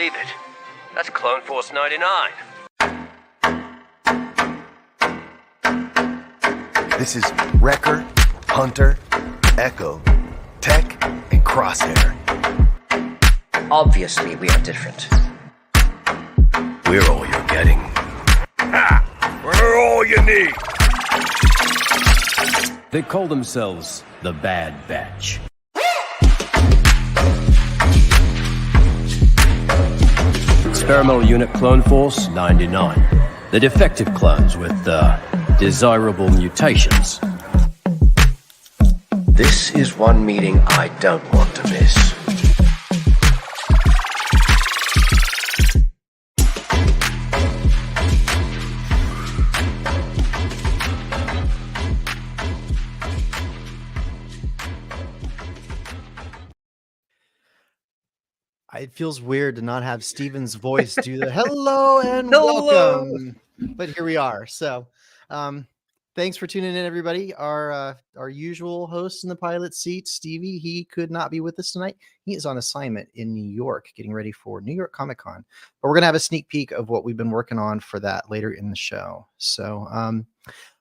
believe it. That's Clone Force 99. This is Wrecker, Hunter, Echo, Tech, and Crosshair. Obviously, we are different. We're all you're getting. Ha! We're all you need! They call themselves the Bad Batch. Experimental Unit Clone Force 99. The defective clones with desirable mutations. This is one meeting I don't want to miss. It feels weird to not have Steven's voice do the hello and welcome, but here we are. So, thanks for tuning in, everybody. Our usual host in the pilot seat, Stevie, he could not be with us tonight. He is on assignment in New York, getting ready for New York Comic Con. But we're gonna have a sneak peek of what we've been working on for that later in the show. So,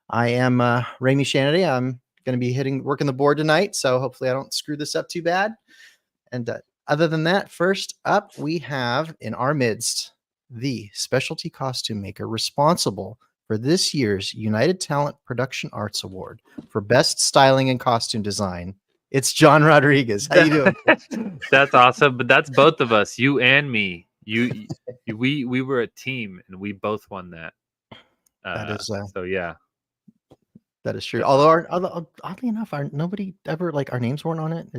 I am Raimi Shanity. I'm gonna be working the board tonight, so hopefully I don't screw this up too bad. And other than that, first up, we have in our midst the specialty costume maker responsible for this year's United Talent Production Arts Award for Best Styling and Costume Design. It's John Rodriguez. How you doing? That's awesome, but that's both of us, you and me. We were a team, and we both won that. That is so yeah. That is true. Although oddly enough, nobody ever our names weren't on it.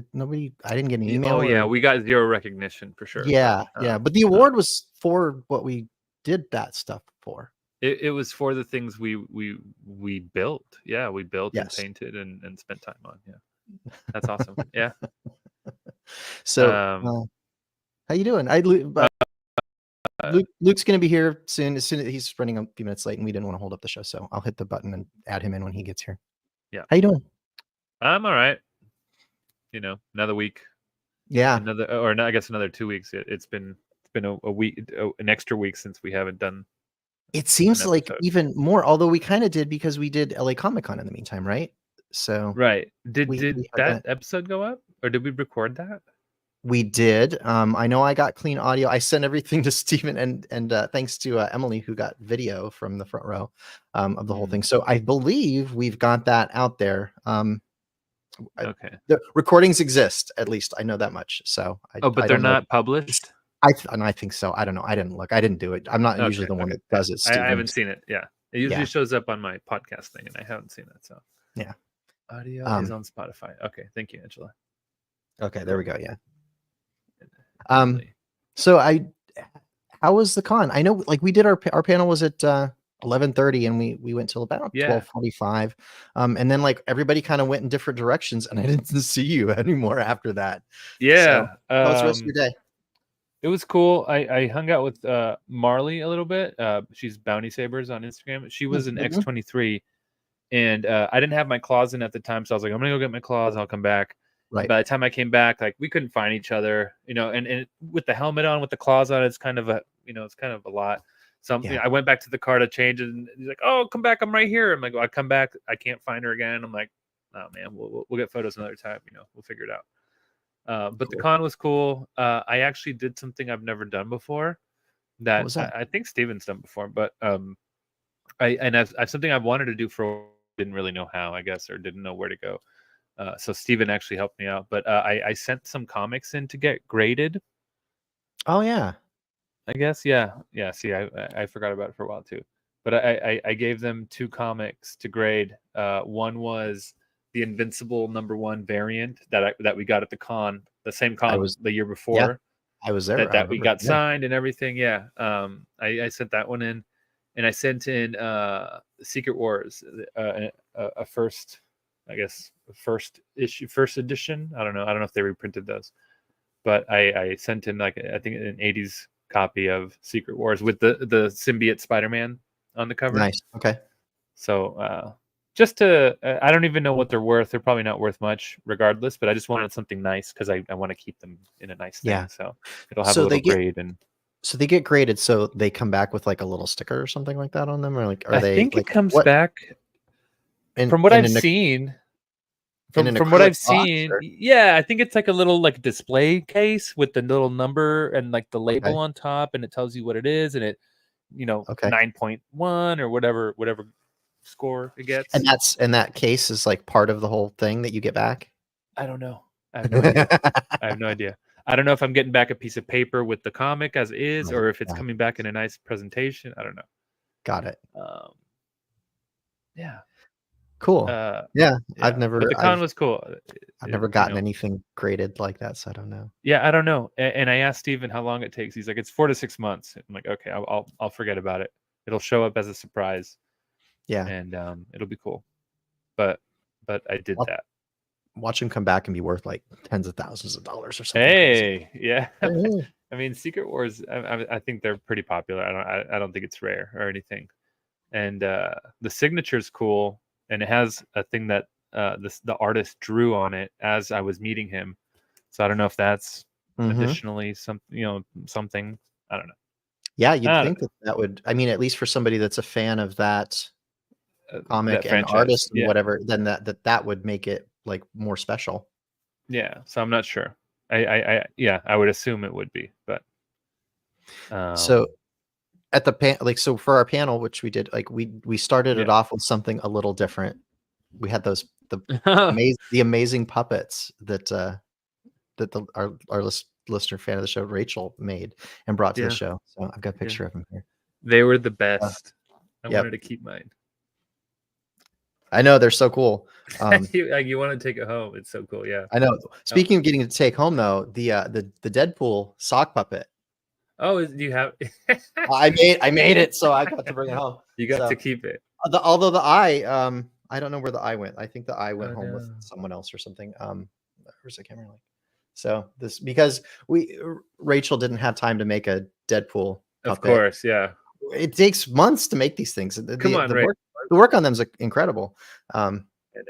I didn't get an email. Oh yeah, we got zero recognition for sure. Yeah, but the award was for what we did that stuff for. It was for the things we built. Yeah, we built Yes. and painted and spent time on. Yeah, that's awesome. Yeah. So, how you doing? Luke's going to be here soon. As soon as he's running a few minutes late, and we didn't want to hold up the show, so I'll hit the button and add him in when he gets here. Yeah. How you doing? I'm all right. Another week. Yeah. I guess another 2 weeks. It's been a week, an extra week since we haven't done. It seems like even more, although we kind of did because we did LA Comic Con in the meantime, right? So right. Did we that episode go up, or did we record that? We did. I know I got clean audio. I sent everything to Steven and thanks to Emily, who got video from the front row of the whole thing. So I believe we've got that out there. Okay. The recordings exist, at least I know that much. So but they're not published. I think so. I don't know. I didn't look. I didn't do it. I'm not usually the one that does it. I haven't seen it. Yeah, it usually shows up on my podcast thing, and I haven't seen it. So yeah, audio is on Spotify. Okay, thank you, Angela. Okay, there we go. Yeah. So how was the con? I know we did our panel was at 11:30 and we went till about 12:45. And then everybody kind of went in different directions and I didn't see you anymore after that. Yeah. So, how was the rest of your day? It was cool. I hung out with Marley a little bit. She's Bounty Sabers on Instagram. She was an X23 and I didn't have my claws in at the time. So I was like, I'm going to go get my claws. I'll come back. Right. By the time I came back, we couldn't find each other, and with the helmet on, with the claws on, it's kind of a lot. So I went back to the car to change it, and he's like, "Oh, come back, I'm right here." I'm like, I come back, I can't find her again. I'm like, "Oh man, we'll get photos another time. We'll figure it out." But cool. The con was cool. I actually did something I've never done before. That? I think Steven's done before, but I've something I've wanted to do for didn't really know how, I guess, or didn't know where to go. So Steven actually helped me out, but I sent some comics in to get graded. Oh yeah, I guess yeah. See, I forgot about it for a while too, but I gave them 2 comics to grade. One was the Invincible #1 variant that we got at the con, the same con the year before. Yeah, I was there. That we got signed and everything. Yeah. I sent that one in, and I sent in Secret Wars, a first. I guess first edition. I don't know if they reprinted those, but I sent in I think an 80s copy of Secret Wars with the symbiote Spider-Man on the cover. Nice. Okay. So just to I don't even know what they're worth. They're probably not worth much regardless, but I just wanted something nice because I want to keep them in a nice thing. Yeah. So it'll have a little grade and So they get graded, so they come back with like a little sticker or something like that on them, or like are I they think it like comes what back in from what in I've an seen. in an From what acrylic I've box? seen, Or yeah, I think it's like a little like display case with the little number and like the label okay, on top, and it tells you what it is, and it, okay, 9.1 or whatever score it and gets. that case is like part of the whole thing that you get back. I don't know. I have no idea. I have no idea. I don't know if I'm getting back a piece of paper with the comic as is, Right, or if it's yeah, coming back in a nice presentation. I don't know. got it. Yeah. Cool. Uh, Yeah, yeah. But the con was cool. I've never gotten anything graded like that, so I don't know. Yeah, I don't know. And I asked Steven how long it takes. He's like, it's 4 to 6 months. I'm like, okay, I'll forget about it. It'll show up as a surprise, Yeah, and it'll be cool. But I did that. watch them come back and be worth like tens of thousands of dollars or something crazy. Hey, yeah. Mhm. I mean, Secret Wars. I think they're pretty popular. I don't think it's rare or anything. And the signature's cool, and it has a thing that the artist drew on it as I was meeting him. So I don't know if that's Mhm. additionally something. I don't know. Yeah, you'd I don't think that that would, I mean, at least for somebody that's a fan of that comic that and franchise. artist and Yeah, whatever, then that would make it like more special. yeah. So I'm not sure. Yeah, I would assume it would be, but So um, at the like, so for our panel, which we did, like we started it yeah. off with something a little different. We had the amazing puppets that our listener fan of the show, Rachel, made and brought to the Yeah, show. So I've got a yeah. picture of him here. They were the Uh, best. I wanted yep, to keep mine. I know they're so cool. You want to take it home? It's so cool. Yeah. I know. Oh, Speaking of getting to take home, though, the Deadpool sock puppet, do you have? I made it, so I got to bring it home. You got to So keep it. although the eye, I don't know where the eye went. I think the eye went Oh home with no. someone else or something. Where's the camera? Like, so this because Rachel didn't have time to make a Deadpool Of puppet. course, yeah. It takes months to make these things. The Come on, Ray. the work on them is incredible. I know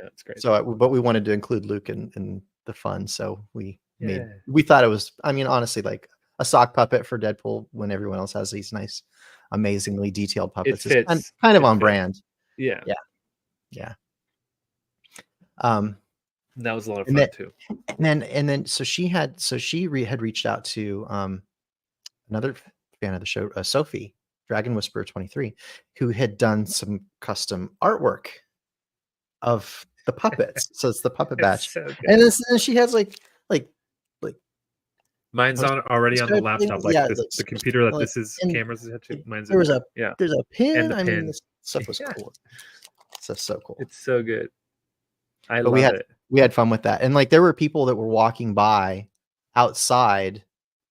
it's great. So, but we wanted to include Luke in the fun, so Yeah. we thought it was. I mean, honestly, like a sock puppet for Deadpool when everyone else has these nice, amazingly detailed It puppets is fits. kind of It on fits. brand. Yeah. Yeah, yeah. Um, That was a lot of and fun then too. so she had had reached out to another fan of the show, Sophie Dragon Whisperer 23, who had done some custom artwork of the puppets. So it's the puppet It's batch, so good. and she has like Mine's what's- on already on the laptop, like yeah, this, like, the computer that like, this is and cameras attached to. Mine's there was yeah, there's a pin. and the I mean, pin. this stuff was Yeah. cool. So cool. It's so good. I But love it. we had fun with that, and like there were people that were walking by outside,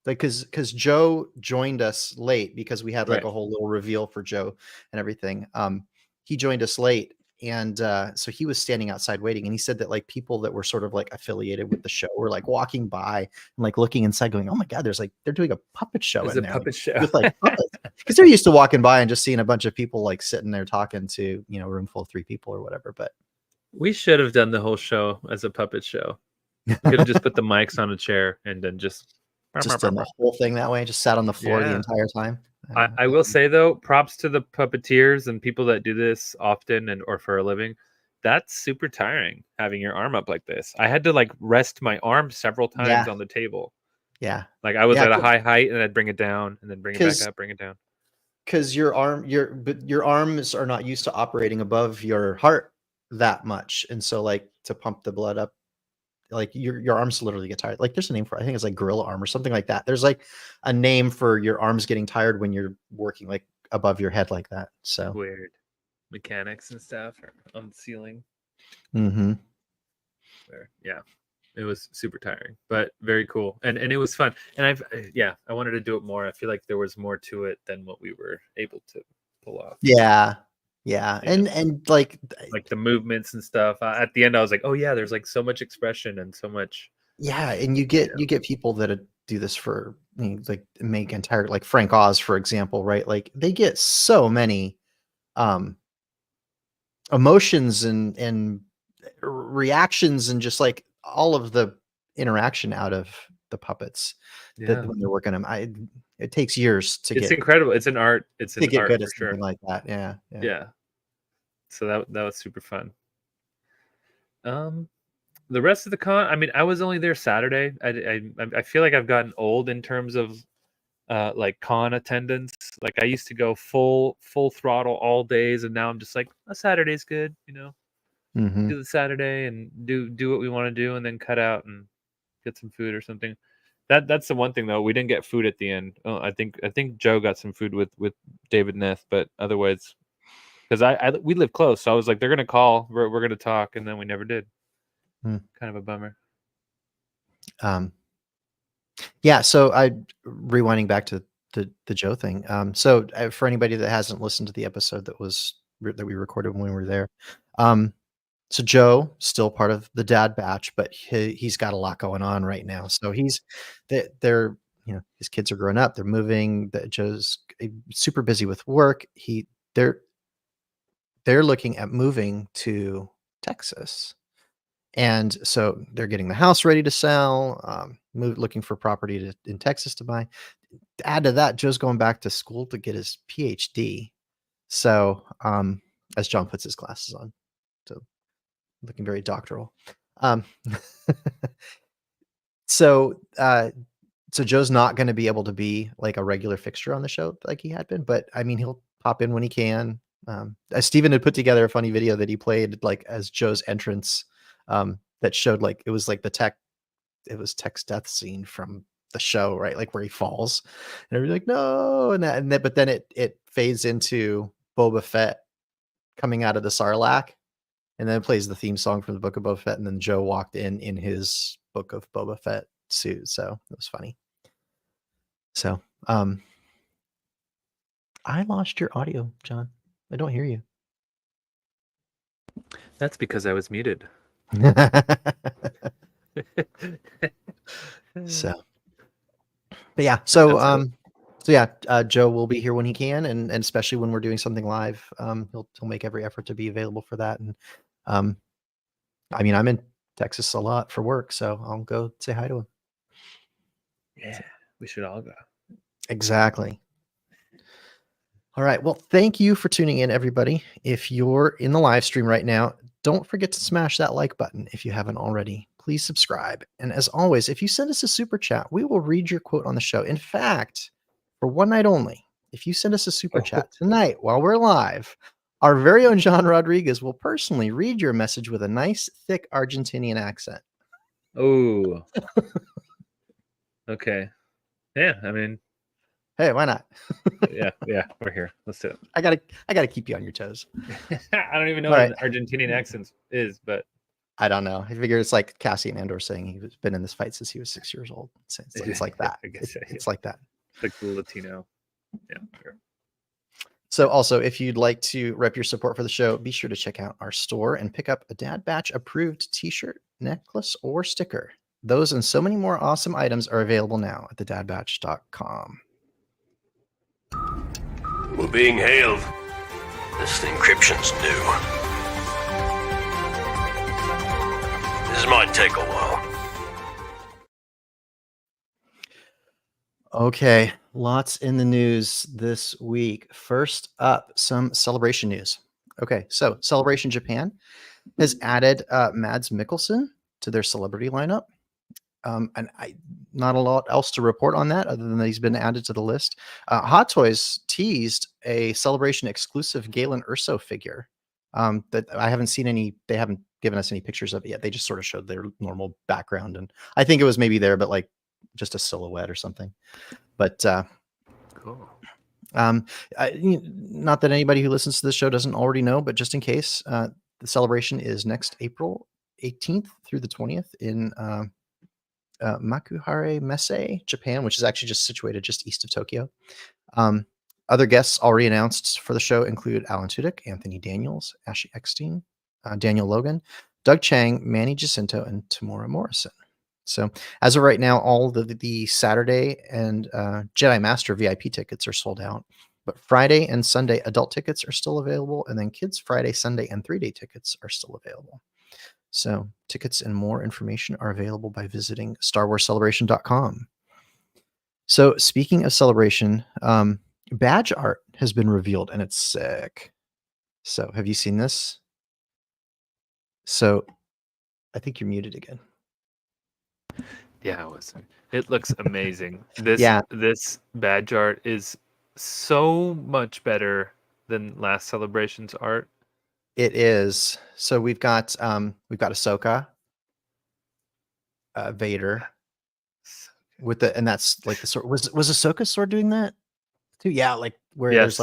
like because Joe joined us late because we had like Right. a whole little reveal for Joe and everything. He joined us late, and so he was standing outside waiting, and he said that like people that were sort of like affiliated with the show were like walking by and like looking inside, going, "Oh my god, there's like they're doing a puppet show It's in a there puppet show. with like puppets," because they're used to walking by and just seeing a bunch of people like sitting there talking to a room full of 3 people or whatever, but. We should have done the whole show as a puppet show. We could have just put the mics on a chair and then just Done the whole thing that way, just sat on the floor the Yeah. entire time. I will say though, props to the puppeteers and people that do this often or for a living. That's super tiring having your arm up like this. I had to like rest my arm several times Yeah. on the table. Yeah, Like I was Yeah, at a 'cause- high height and I'd bring it down and then bring it back 'cause- up, bring it down. because your arms are not used to operating above your heart that much, and so like to pump the blood up, like your arms literally get tired. Like there's a name for it. I think it's like gorilla arm or something like that. There's like a name for your arms getting tired when you're working like above your head like that. So Weird mechanics and stuff on the ceiling. mhm. Yeah, it was super tiring, but very cool, and it was fun. And I wanted to do it more. I feel like there was more to it than what we were able to pull off. Yeah, Yeah. and like Like the movements and stuff. At the end, I was like, oh yeah, there's like so much expression and so much. yeah, and you get people that do this for like make entire, like Frank Oz, for example, right? Like they get so many emotions and reactions and just like all of the interaction out of the puppets that Yeah, when they're working them. It takes years to it's get incredible. It's an art. It's an art good for at sure. something like that. Yeah. Yeah. So that was super fun. The rest of the con, I mean, I was only there Saturday. I feel like I've gotten old in terms of like con attendance. Like I used to go full throttle all days, and now I'm just like a Saturday's good, Mm-hmm. do the Saturday and do what we want to do, and then cut out and get some food or something. That's the one thing though. We didn't get food at the end. Oh, I think Joe got some food with David Neth, but otherwise, because we live close, so I was like, they're gonna call, we're gonna talk, and then we never did. Mm. Kind of a bummer. Yeah. So rewinding back to the Joe thing. So for anybody that hasn't listened to the episode that we recorded when we were there, so Joe still part of the dad batch, but he's got a lot going on right now. So they're his kids are growing up, they're moving. Joe's super busy with work. They're looking at moving to Texas. And so they're getting the house ready to sell, looking for property in Texas to buy. To add to that, Joe's going back to school to get his PhD. So, as John puts his glasses on, so looking very doctoral. Um, so, so Joe's not going to be able to be like a regular fixture on the show like he had been, but I mean, he'll pop in when he can. Steven had put together a funny video that he played like as Joe's entrance. That showed like it was like Tech's death scene from the show, right? Like where he falls, and everybody's like, no, but then it fades into Boba Fett coming out of the Sarlacc, and then it plays the theme song from the Book of Boba Fett, and then Joe walked in his Book of Boba Fett suit, so it was funny. So, I lost your audio, John. I don't hear you. That's because I was muted. So, but yeah, so That's cool. Joe will be here when he can, and especially when we're doing something live, he'll make every effort to be available for that. And I mean, I'm in Texas a lot for work, so I'll go say hi to him. Yeah, we should all go. Exactly. All right. Well, thank you for tuning in, everybody. If you're in the live stream right now, don't forget to smash that like button if you haven't already. Please subscribe. And as always, if you send us a super chat, we will read your quote on the show. In fact, for one night only, if you send us a super chat tonight while we're live, our very own John Rodriguez will personally read your message with a nice, thick Argentinian accent. Oh. Okay. Yeah, I mean, hey, why not? yeah, we're here. Let's do it. I gotta keep you on your toes. I don't even know what an Argentinian accent is, but I don't know. I figure it's like Cassian Andor saying he's been in this fight since he was 6 years old. It's like that. I guess it's like that. Like the Latino. Yeah, sure. So also, if you'd like to rep your support for the show, be sure to check out our store and pick up a Dad Batch approved t-shirt, necklace, or sticker. Those and so many more awesome items are available now at thedadbatch.com. We're being hailed. This encryption's new. This might take a while. Okay, lots in the news this week. First up, some Celebration news. Okay, so Celebration Japan has added Mads Mikkelsen to their celebrity lineup. And not a lot else to report on that other than that he's been added to the list. Hot Toys teased a Celebration exclusive Galen Erso figure that I haven't seen any. They haven't given us any pictures of it yet. They just sort of showed their normal background, and I think it was maybe there, but like just a silhouette or something. But cool. Not that anybody who listens to the show doesn't already know, but just in case, the celebration is next April 18th through the 20th in Makuhari Messe, Japan, which is actually just situated just east of Tokyo. Other guests already announced for the show include Alan Tudyk, Anthony Daniels, Ashley Eckstein, Daniel Logan, Doug Chang, Manny Jacinto, and Tamora Morrison. So as of right now, all the Saturday and Jedi Master VIP tickets are sold out, but Friday and Sunday adult tickets are still available, and then Kids Friday, Sunday, and 3-day tickets are still available. So tickets and more information are available by visiting StarWarsCelebration.com. So speaking of Celebration, badge art has been revealed and it's sick. So have you seen this? So I think you're muted again. Yeah, it looks amazing. This Yeah. this badge art is so much better than last Celebration's art. It is. So we've got Ahsoka, Vader with and that's like the sword. Was Ahsoka's sword doing that too? Yeah, like where Yes,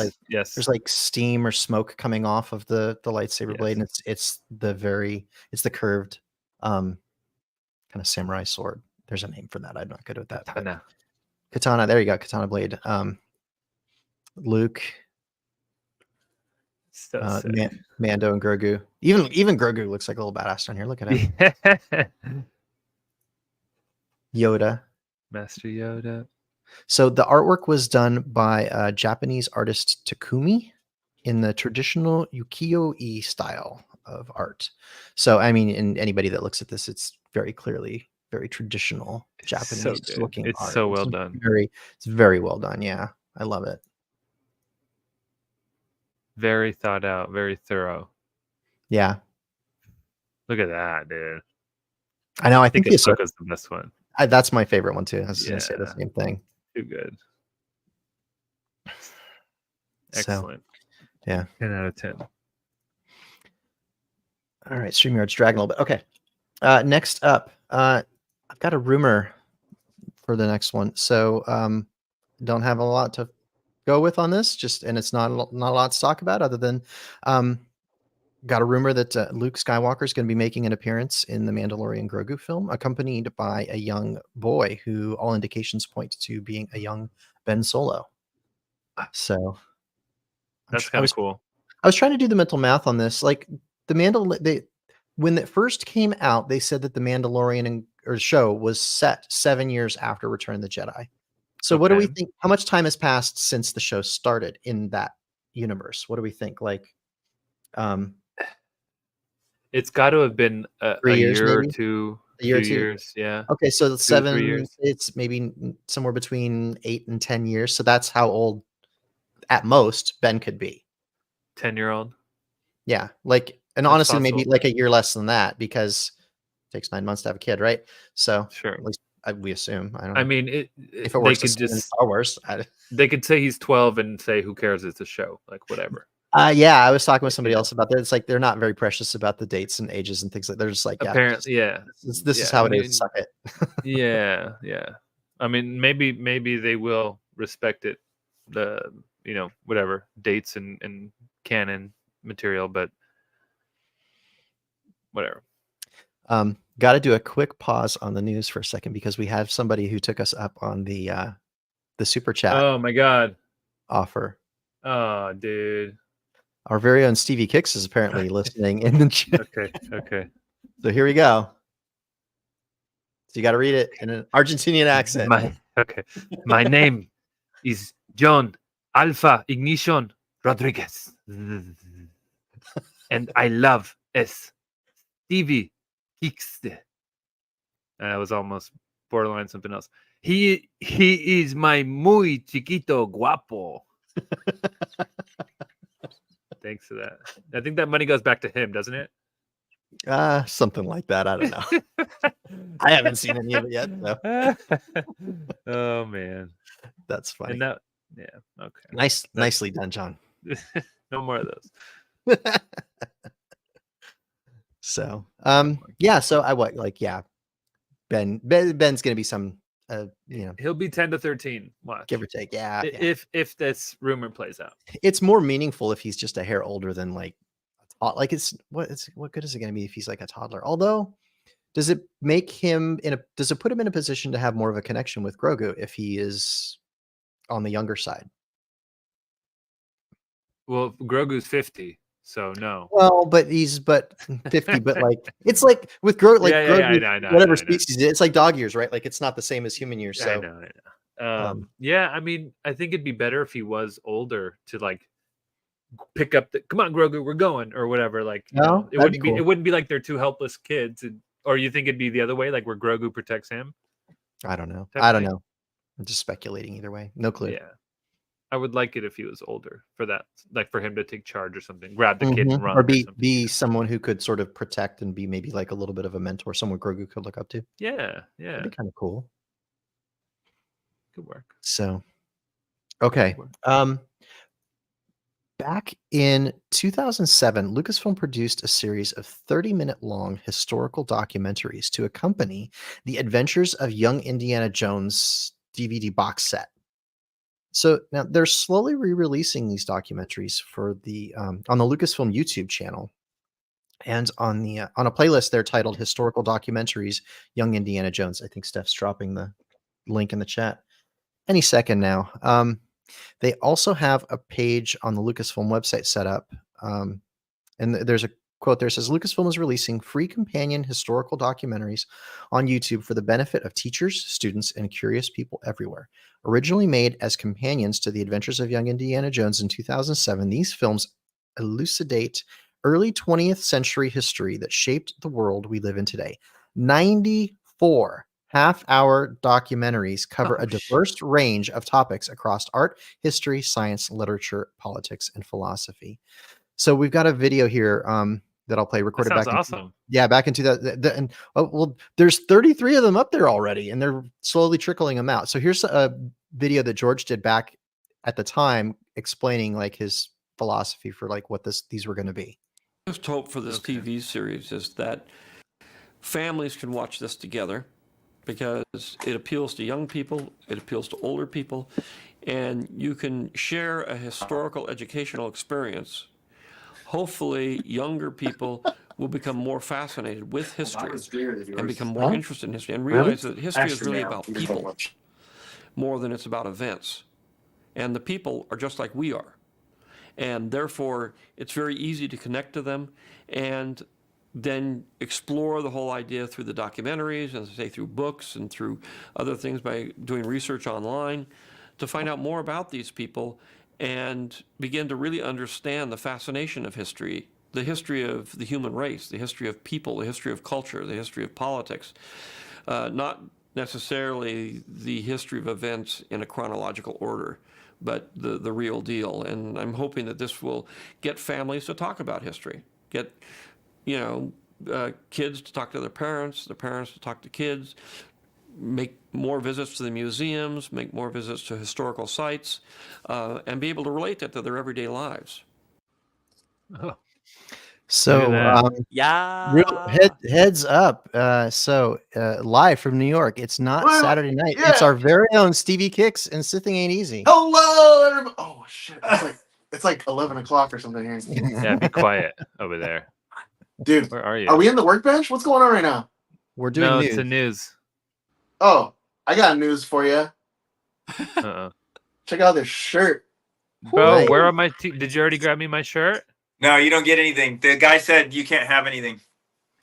there's like steam or smoke coming off of the lightsaber blade, and it's the curved kind of samurai sword. There's a name for that. I'm not good with that. Katana. Katana. There you go. Katana blade. Luke. So sick. Mando and Grogu. Even Grogu looks like a little badass down here. Look at him. Yoda. Master Yoda. So the artwork was done by Japanese artist Takumi in the traditional ukiyo-e style of art. So I mean, in anybody that looks at this, it's very clearly very traditional Japanese looking it's art. so well done. It's very well done. Yeah, I love it. Very thought out, very thorough. Yeah. Look at that, dude. I know. I think Ahsoka's the best one. That's my favorite one too. I was going to say the same thing. Too good. Excellent. So, yeah. 10 out of 10. All right. StreamYard's dragging a little bit. Okay. Next up, I've got a rumor for the next one. So don't have a lot to go with on this, and it's not a lot to talk about other than got a rumor that Luke Skywalker is going to be making an appearance in the Mandalorian Grogu film, accompanied by a young boy who all indications point to being a young Ben Solo. So that's kind of cool. I was trying to do the mental math on this. Like when it first came out, they said that the Mandalorian show was set 7 years after Return of the Jedi. So what do we think? How much time has passed since the show started in that universe? What do we think? Like, it's got to have been a year or two. A year or 2 years, yeah. Okay, so 7 years. It's maybe somewhere between 8 and 10 years. So that's how old, at most, Ben could be. 10-year-old. Yeah, like, and that's honestly, possible. Maybe like a year less than that because it takes 9 months to have a kid, right? So sure, at least we assume. I don't know. I mean, if it works, they could just Star Wars. They could say he's 12 and say, "Who cares? It's a show." Like whatever. Yeah, I was talking with somebody else about that. It's like they're not very precious about the dates and ages and things like. They're just like, yeah, apparently, yeah. This is how it is. Suck it. yeah. I mean, maybe they will respect it. The whatever dates and canon material, but whatever. Got to do a quick pause on the news for a second because we have somebody who took us up on the super chat. Oh my god! Offer. Oh, dude. Our very own Stevie Kicks is apparently listening in the chat. Okay. So here we go. So you got to read it in an Argentinian accent. My name is John Alpha Ignition Rodriguez, and I love Stevie Kicks. That was almost borderline something else. He is my muy chiquito guapo. Thanks for that. I think that money goes back to him, doesn't it? Something like that. I don't know. I haven't seen any of it yet. So. Oh man, that's funny. And that, yeah, okay. Nicely done, John. No more of those. So, yeah. So Ben's gonna be some. He'll be 10 to 13. Watch. Give or take. Yeah. If this rumor plays out, it's more meaningful if he's just a hair older than like what good is it going to be if he's like a toddler? Although, does it put him in a position to have more of a connection with Grogu if he is on the younger side? Well, Grogu's 50. So no. Well, but 50, but like it's like with Grogu, like Grogu, I know, whatever species, it's like dog years, right? Like it's not the same as human years. So I know. Yeah, I mean, I think it'd be better if he was older to like pick up the come on Grogu, we're going or whatever. Like No, it that'd be wouldn't be cool. it wouldn't be like they're two helpless kids, or you think it'd be the other way, like where Grogu protects him? I don't know. Type I don't thing? know. I'm just speculating either way. No clue. Yeah. I would like it if he was older for that, like for him to take charge or something, grab the kid and Mhm. run Or or something. be someone who could sort of protect and be maybe like a little bit of a mentor, someone Grogu could look up to. Yeah, That'd be kind of cool. could work. So, okay. Back in 2007, Lucasfilm produced a series of 30-minute long historical documentaries to accompany the Adventures of Young Indiana Jones DVD box set. So now they're slowly re-releasing these documentaries for the on the Lucasfilm YouTube channel, and on a playlist they're titled "Historical Documentaries: Young Indiana Jones." I think Steph's dropping the link in the chat any second now. They also have a page on the Lucasfilm website set up, and there's a quote there that says Lucasfilm is releasing free companion historical documentaries on YouTube for the benefit of teachers, students, and curious people everywhere. Originally made as companions to The Adventures of Young Indiana Jones in 2007, these films elucidate early 20th century history that shaped the world we live in today. 94 half-hour documentaries cover a diverse range of topics across art, history, science, literature, politics, and philosophy. So we've got a video here that I'll play, recorded That back sounds in awesome. back into and there's 33 of them up there already, and they're slowly trickling them out. So here's a video that George did back at the time explaining like his philosophy for like what these were going to be. Most hope for this TV series is that families can watch this together, because it appeals to young people, it appeals to older people, and you can share a historical educational experience. Hopefully, younger people will become more fascinated with history and become more interested in history and realize that history is really about people more than it's about events. And the people are just like we are. And therefore, it's very easy to connect to them and then explore the whole idea through the documentaries and say through books and through other things by doing research online to find out more about these people and begin to really understand the fascination of history, the history of the human race, the history of people, the history of culture, the history of politics, not necessarily the history of events in a chronological order, but the real deal. And I'm hoping that this will get families to talk about history, get kids to talk to their parents to talk to kids, make more visits to the museums, make more visits to historical sites, and be able to relate that to their everyday lives. Oh, So heads up. Live from New York. It's not Saturday night. It's our very own Stevie Kicks and Sithing Ain't Easy. Hello, everybody. Oh shit! It's like 11 o'clock or something here. yeah, be quiet over there. Dude, Where are you? Are we in the workbench? What's going on right now? We're doing no, news. it's the news. Oh, I got news for you. Uh-uh. Check out this shirt. Bro, Nice. where are my did you already grab me my shirt? No, you don't get anything. The guy said you can't have anything.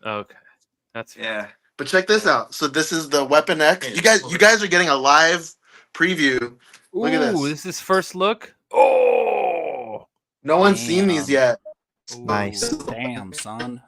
Okay. That's Yeah. But check this out. So this is the Weapon X. You guys are getting a live preview. Look at this. This is first look. Oh, No one's seen these yet. Nice. Damn, son.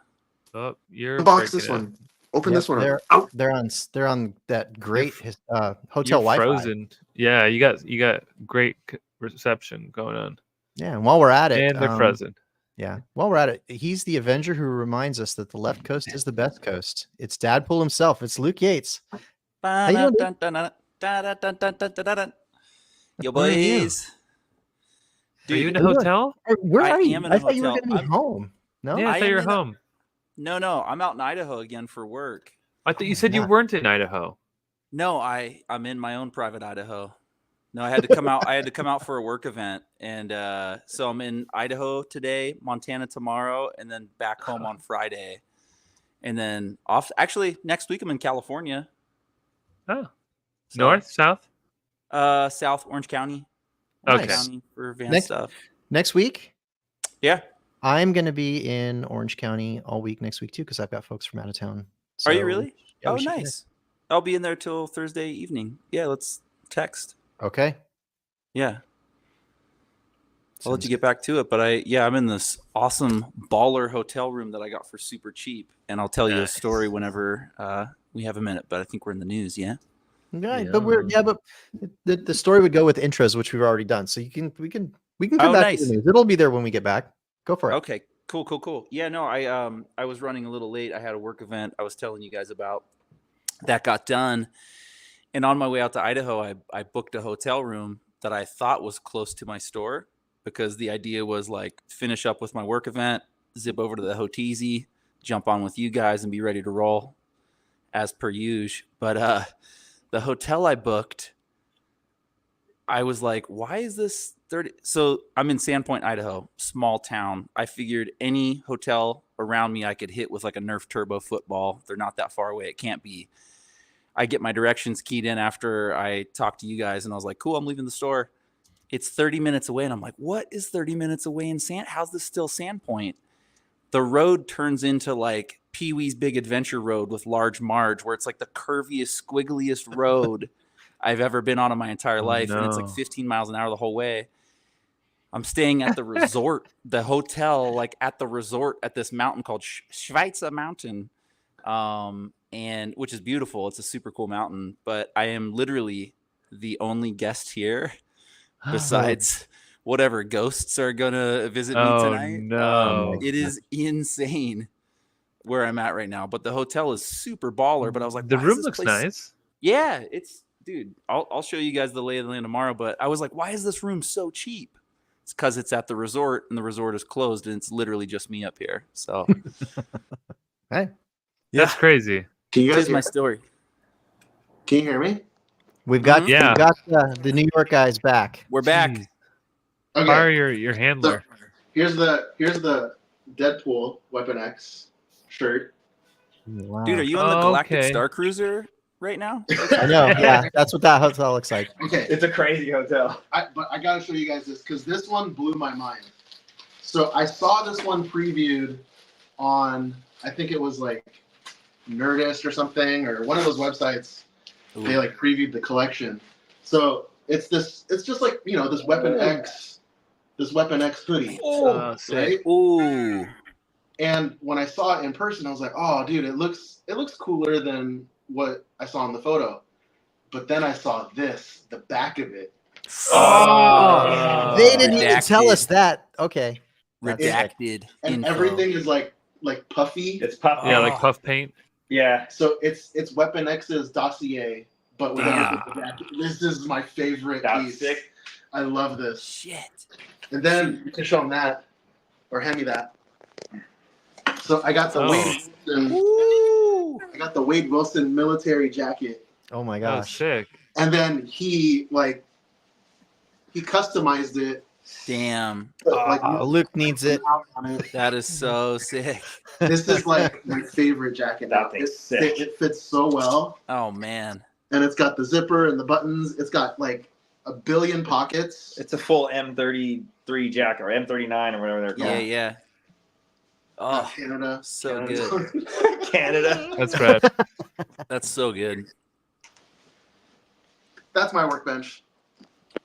oh you're Unbox this breaking it. one. Open Yep, this one up. they're on that great hotel You're Wi-Fi. frozen. Yeah, you got great reception going on. Yeah, and while we're at it, And they're frozen. yeah, while we're at it, he's the Avenger who reminds us that the left coast is the best coast. It's Dadpool himself. It's Luke Yates. How you doing, dude? Yo, Where are you? boys. Are you in a Dude, hotel? Where I are you? am in a I thought you were hotel. going to be home. No, Yeah, I I thought you am were in a- home. No, I'm out in Idaho again for work. I thought you said you God. weren't in Idaho. No, I'm in my own private Idaho. No, I had to come out. I had to come out for a work event, and so I'm in Idaho today, Montana tomorrow, and then back home on Friday, and then off. Actually, next week I'm in California. Oh, So, north, south. South Orange County. Okay. County for van Next- stuff. next week Yeah. I'm going to be in Orange County all week next week too because I've got folks from out of town. Are you So, really? yeah, Oh, we should connect. nice. I'll be in there till Thursday evening. Yeah, let's text. Okay. Yeah. I'll let you get back to it, but I'm in this awesome baller hotel room that I got for super cheap, and I'll tell you a story whenever we have a minute. But I think we're in the news, yeah. Right, but the story would go with intros, which we've already done. So we can come Oh, back nice. to the news. It'll be there when we get back. Go for it. Okay, cool. Yeah, no, I was running a little late. I had a work event I was telling you guys about that got done, and on my way out to Idaho, I booked a hotel room that I thought was close to my store, because the idea was like finish up with my work event, zip over to the Hoteezy, jump on with you guys, and be ready to roll as per usual. But the hotel I booked, I was like, why is this 30? So I'm in Sandpoint, Idaho, small town. I figured any hotel around me I could hit with like a Nerf Turbo football. They're not that far away. It can't be. I get my directions keyed in after I talked to you guys, and I was like, cool, I'm leaving the store. It's 30 minutes away. And I'm like, what is 30 minutes away in how's this still Sandpoint? The road turns into like Pee-wee's Big Adventure Road with Large Marge, where it's like the curviest, squiggliest road I've ever been on in my entire life. And it's like 15 miles an hour the whole way. I'm staying at the resort, the hotel, like at the resort at this mountain called Schweitzer Mountain, and which is beautiful. It's a super cool mountain, but I am literally the only guest here besides whatever ghosts are going to visit me tonight. No. It is insane where I'm at right now, but the hotel is super baller. But I was like, the why is room this looks place... nice. Yeah, dude, I'll show you guys the lay of the land tomorrow, but I was like, why is this room so cheap? It's because it's at the resort, and the resort is closed, and it's literally just me up here. So, hey, that's crazy. Can you guys here's hear my me? story. Can you hear me? we've got the New York guys back. We're back. Jeez. Okay. Fire your handler. So, here's the Deadpool Weapon X shirt. Wow. Dude, are you on the Galactic okay. Star Cruiser right now? I know. Yeah, that's what that hotel looks like. Okay, It's a crazy hotel. but I gotta show you guys this because this one blew my mind. So I saw this one previewed on, I think it was like Nerdist or something, or one of those websites. Ooh. They like previewed the collection. So it's just like, you know, this Weapon X hoodie. Oh, sick. Right? Ooh. And when I saw it in person, I was like, oh dude, it looks cooler than what I saw in the photo. But then I saw this, the back of it. Oh, they didn't even Redacted. tell us that. Okay. Redacted. And info. everything is like puffy. It's puffy. Yeah, like puff paint. Yeah. So it's Weapon X's dossier, but with Damn. everything redacted. This is my favorite That's piece. sick. I love this. Shit. And then you can show them that, or hand me that. So I got the Ooh. I got the Wade Wilson military jacket, Oh my Oh, gosh. sick. and then he customized it. Damn. Like Luke needs it. on it. That is so sick. This is like my favorite jacket. That thing's sick. It fits so well, Oh, man. and it's got the zipper and the buttons. It's got like a billion pockets. It's a full M33 jacket or M39 or whatever they're called. Yeah. Oh, Canada. so good. Canada. That's rad. That's so good. That's my workbench.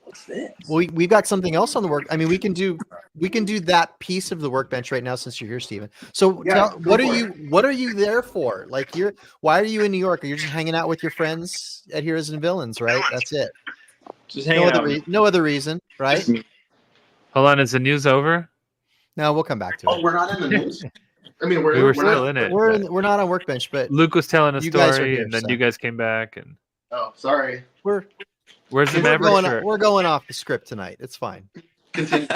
What's this? Well, we've got something else on the work. I mean, we can do that piece of the workbench right now since you're here, Steven. So Yeah, what go are for what are you there for? Like why are you in New York? Are you just hanging out with your friends at Heroes and Villains, right? That's it. Just hanging out. No other reason, right? Hold on, is the news over? No, we'll come back to Oh, it. we're not in the news. I mean, We were still in it. We're not on workbench, but Luke was telling a You guys are story, here, and then so. you guys came back. And Oh, sorry. we're where's the we're Maverick going, shirt? we're going off the script tonight. It's fine. Continue.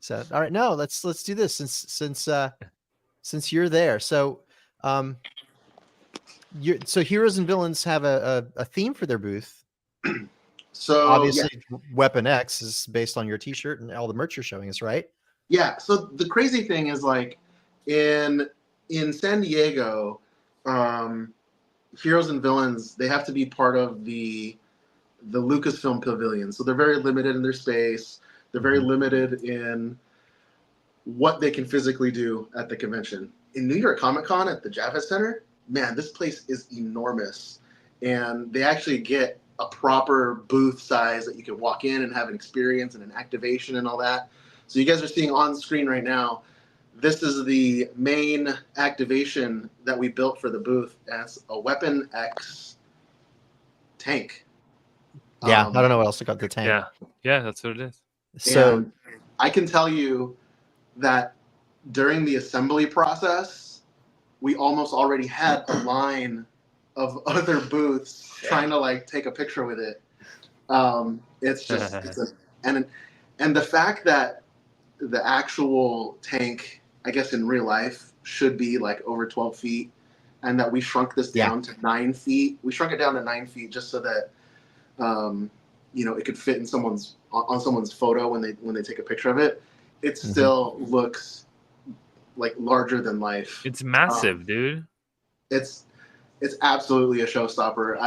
So all right, no, let's do this since you're there. So so Heroes and Villains have a theme for their booth. So Obviously, Weapon X is based on your T-shirt and all the merch you're showing us, right? yeah. So the crazy thing is, like, in San Diego, Heroes and Villains, they have to be part of the Lucasfilm Pavilion. So they're very limited in their space. They're very limited in what they can physically do at the convention. In New York Comic Con at the Javits Center, man, this place is enormous. And they actually get a proper booth size that you can walk in and have an experience and an activation and all that. So you guys are seeing on screen right now, this is the main activation that we built for the booth as a Weapon X tank. Yeah, I don't know what else to call the tank. Yeah, that's what it is. So and I can tell you that during the assembly process, we almost already had a line of other booths trying to like take a picture with it. It's just and the fact that the actual tank, I guess in real life, should be like over 12 feet, and that we shrunk this down to 9 feet. We shrunk it down to 9 feet just so that it could fit in someone's photo when they take a picture of it. It still looks like larger than life. It's massive, dude. It's absolutely a showstopper.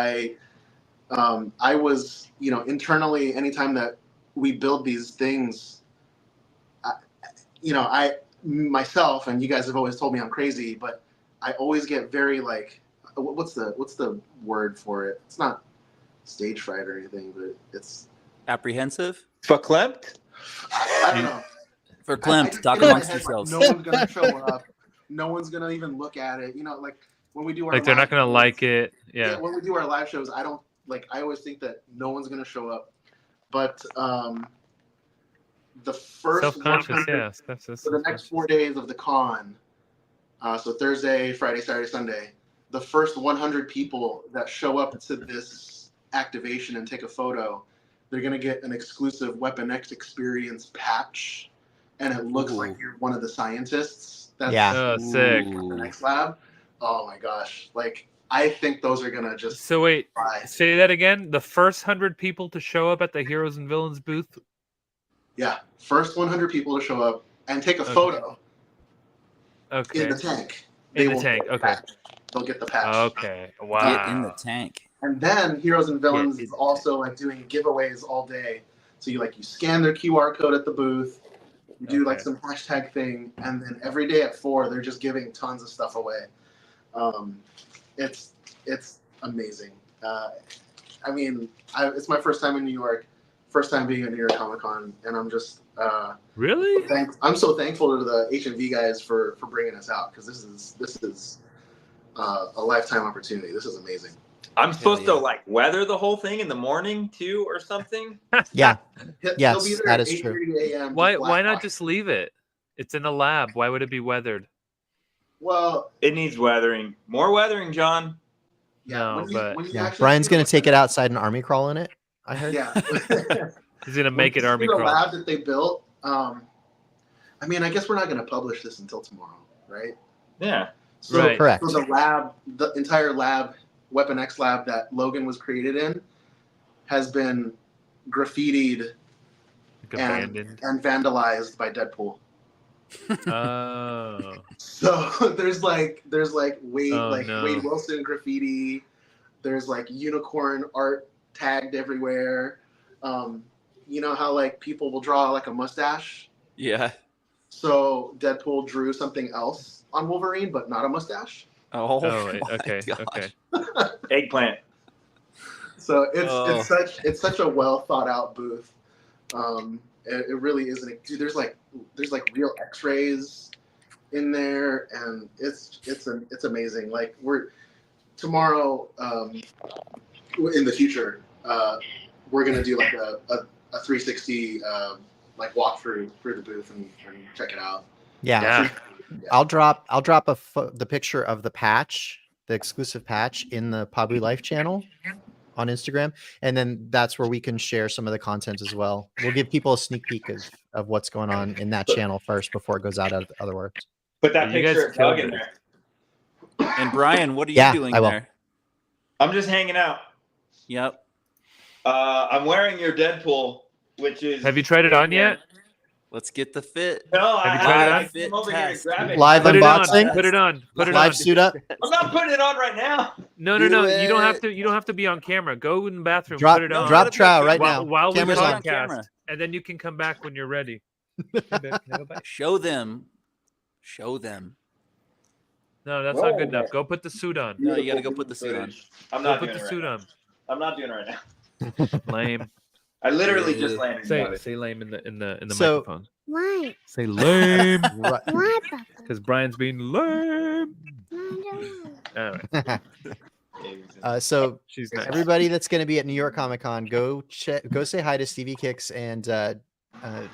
I was, internally, anytime that we build these things, I myself, and you guys have always told me I'm crazy, but I always get very like, what's the word for it? It's not stage fright or anything, but it's apprehensive. Verklempt? I don't know. Verklempt. Talk amongst yourselves. No one's gonna show up. No one's gonna even look at it. Like when we do our they're not gonna shows, like it. Yeah. When we do our live shows, I always think that no one's gonna show up. But the first self-conscious, for the next 4 days of the con, so Thursday, Friday, Saturday, Sunday, the first 100 people that show up to this activation and take a photo, they're gonna get an exclusive Weapon X experience patch, and it looks like you're one of the scientists. That's sick. The next lab. Oh my gosh! Like I think those are gonna just. So wait, say that again. The first 100 people to show up at the Heroes and Villains booth. Yeah, first 100 people to show up and take a photo. Okay. In the tank. Okay. They'll get the patch. Okay. Wow. Get in the tank. And then Heroes and Villains is also like doing giveaways all day. So you scan their QR code at the booth. You do like some hashtag thing, and then every day at 4, they're just giving tons of stuff away. It's amazing. It's my first time in New York, first time being at New York Comic Con, and I'm just really. I'm so thankful to the HMV guys for bringing us out, because this is a lifetime opportunity. This is amazing. I'm supposed to weather the whole thing in the morning too, or something. Yeah. Yes, Yes, that is true. Why not just leave it? It's in a lab. Why would it be weathered? Well, it needs weathering. More weathering, John. Yeah, Brian's gonna take it outside and army crawl in it. I heard. Yeah. He's gonna make it army the crawl. lab that they built. I guess we're not gonna publish this until tomorrow, right? Yeah. So, right. Correct. So the entire lab, Weapon X lab that Logan was created in, has been graffitied and vandalized by Deadpool. Oh. So there's Wade no. Wilson graffiti. There's unicorn art tagged everywhere. You know how people will draw a mustache? Yeah. So Deadpool drew something else on Wolverine, but not a mustache. Okay. Eggplant. So it's such a well thought out booth. It really isn't. Dude, there's real X-rays in there, and it's amazing. We're tomorrow in the future, we're gonna do a 360 walkthrough through the booth and check it out. Yeah. I'll drop the picture of the patch, the exclusive patch, in the Pabu Life channel on Instagram, and then that's where we can share some of the content as well. We'll give people a sneak peek of what's going on in that channel first before it goes out of other works. Put that picture of Doug in there. And Brian, what are you doing there? I'm just hanging out. Yep. I'm wearing your Deadpool, which is. Have you tried it on yet? Let's get the fit. No, Have you tried I came over here to grab it. Live unboxing. Put it on. Live suit up. I'm not putting it on right now. No. You don't have to. You don't have to be on camera. Go in the bathroom. Drop, put it on. drop trow right now. While we Camera's on. podcast, and then you can come back when you're ready. Show them. Show them. No, that's not good enough. Go put the suit on. No, you gotta go put the suit on. I'm not put doing the it suit right on. now. I'm not doing it right now. Lame. I literally just landed. Say lame in the So- microphone. Why? Say lame. Right. Why, Papa? Because Brian's being lame. I don't know. All right. So She's next. everybody that's going to be at New York Comic Con, go say hi to Stevie Kicks and I'm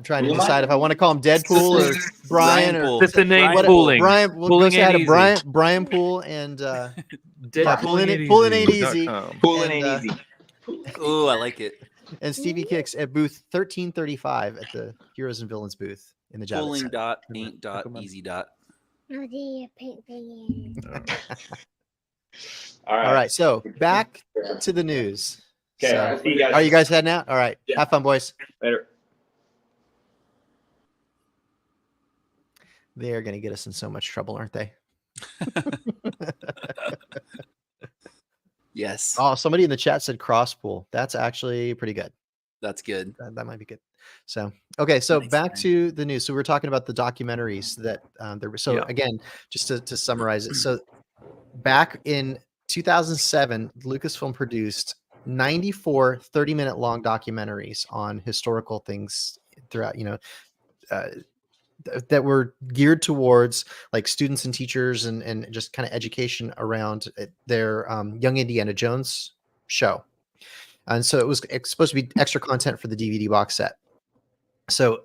trying to Who am I? decide if I want to call him Deadpool or Brian or Poole. Cincinnati what- pooling. Brian. We'll go Pooling say hi ain't to easy. Brian Poole and Pooling ain't easy. Pulling And, ain't easy. Ooh, I like it. and Stevie Kicks at booth 1335 at the Heroes and Villains booth in the Javits Pulling Center. dot ain't dot easy dot. Oh, the pink thing. All All right, so back to the news. Okay, So- I'll see you guys. are you guys heading out? All right, Yeah. have fun, boys. Later. They're going to get us in so much trouble, aren't they? Yes, Oh, somebody in the chat said crosspool. That's actually pretty good. that's good. That might be good. So, okay. So Nice, back man. to the news. So we're talking about the documentaries that there were. So Yeah. again, just to summarize it. So back in 2007, Lucasfilm produced 94 30-minute long documentaries on historical things throughout, that were geared towards like students and teachers and just kind of education around their Young Indiana Jones show. And so it's supposed to be extra content for the DVD box set. So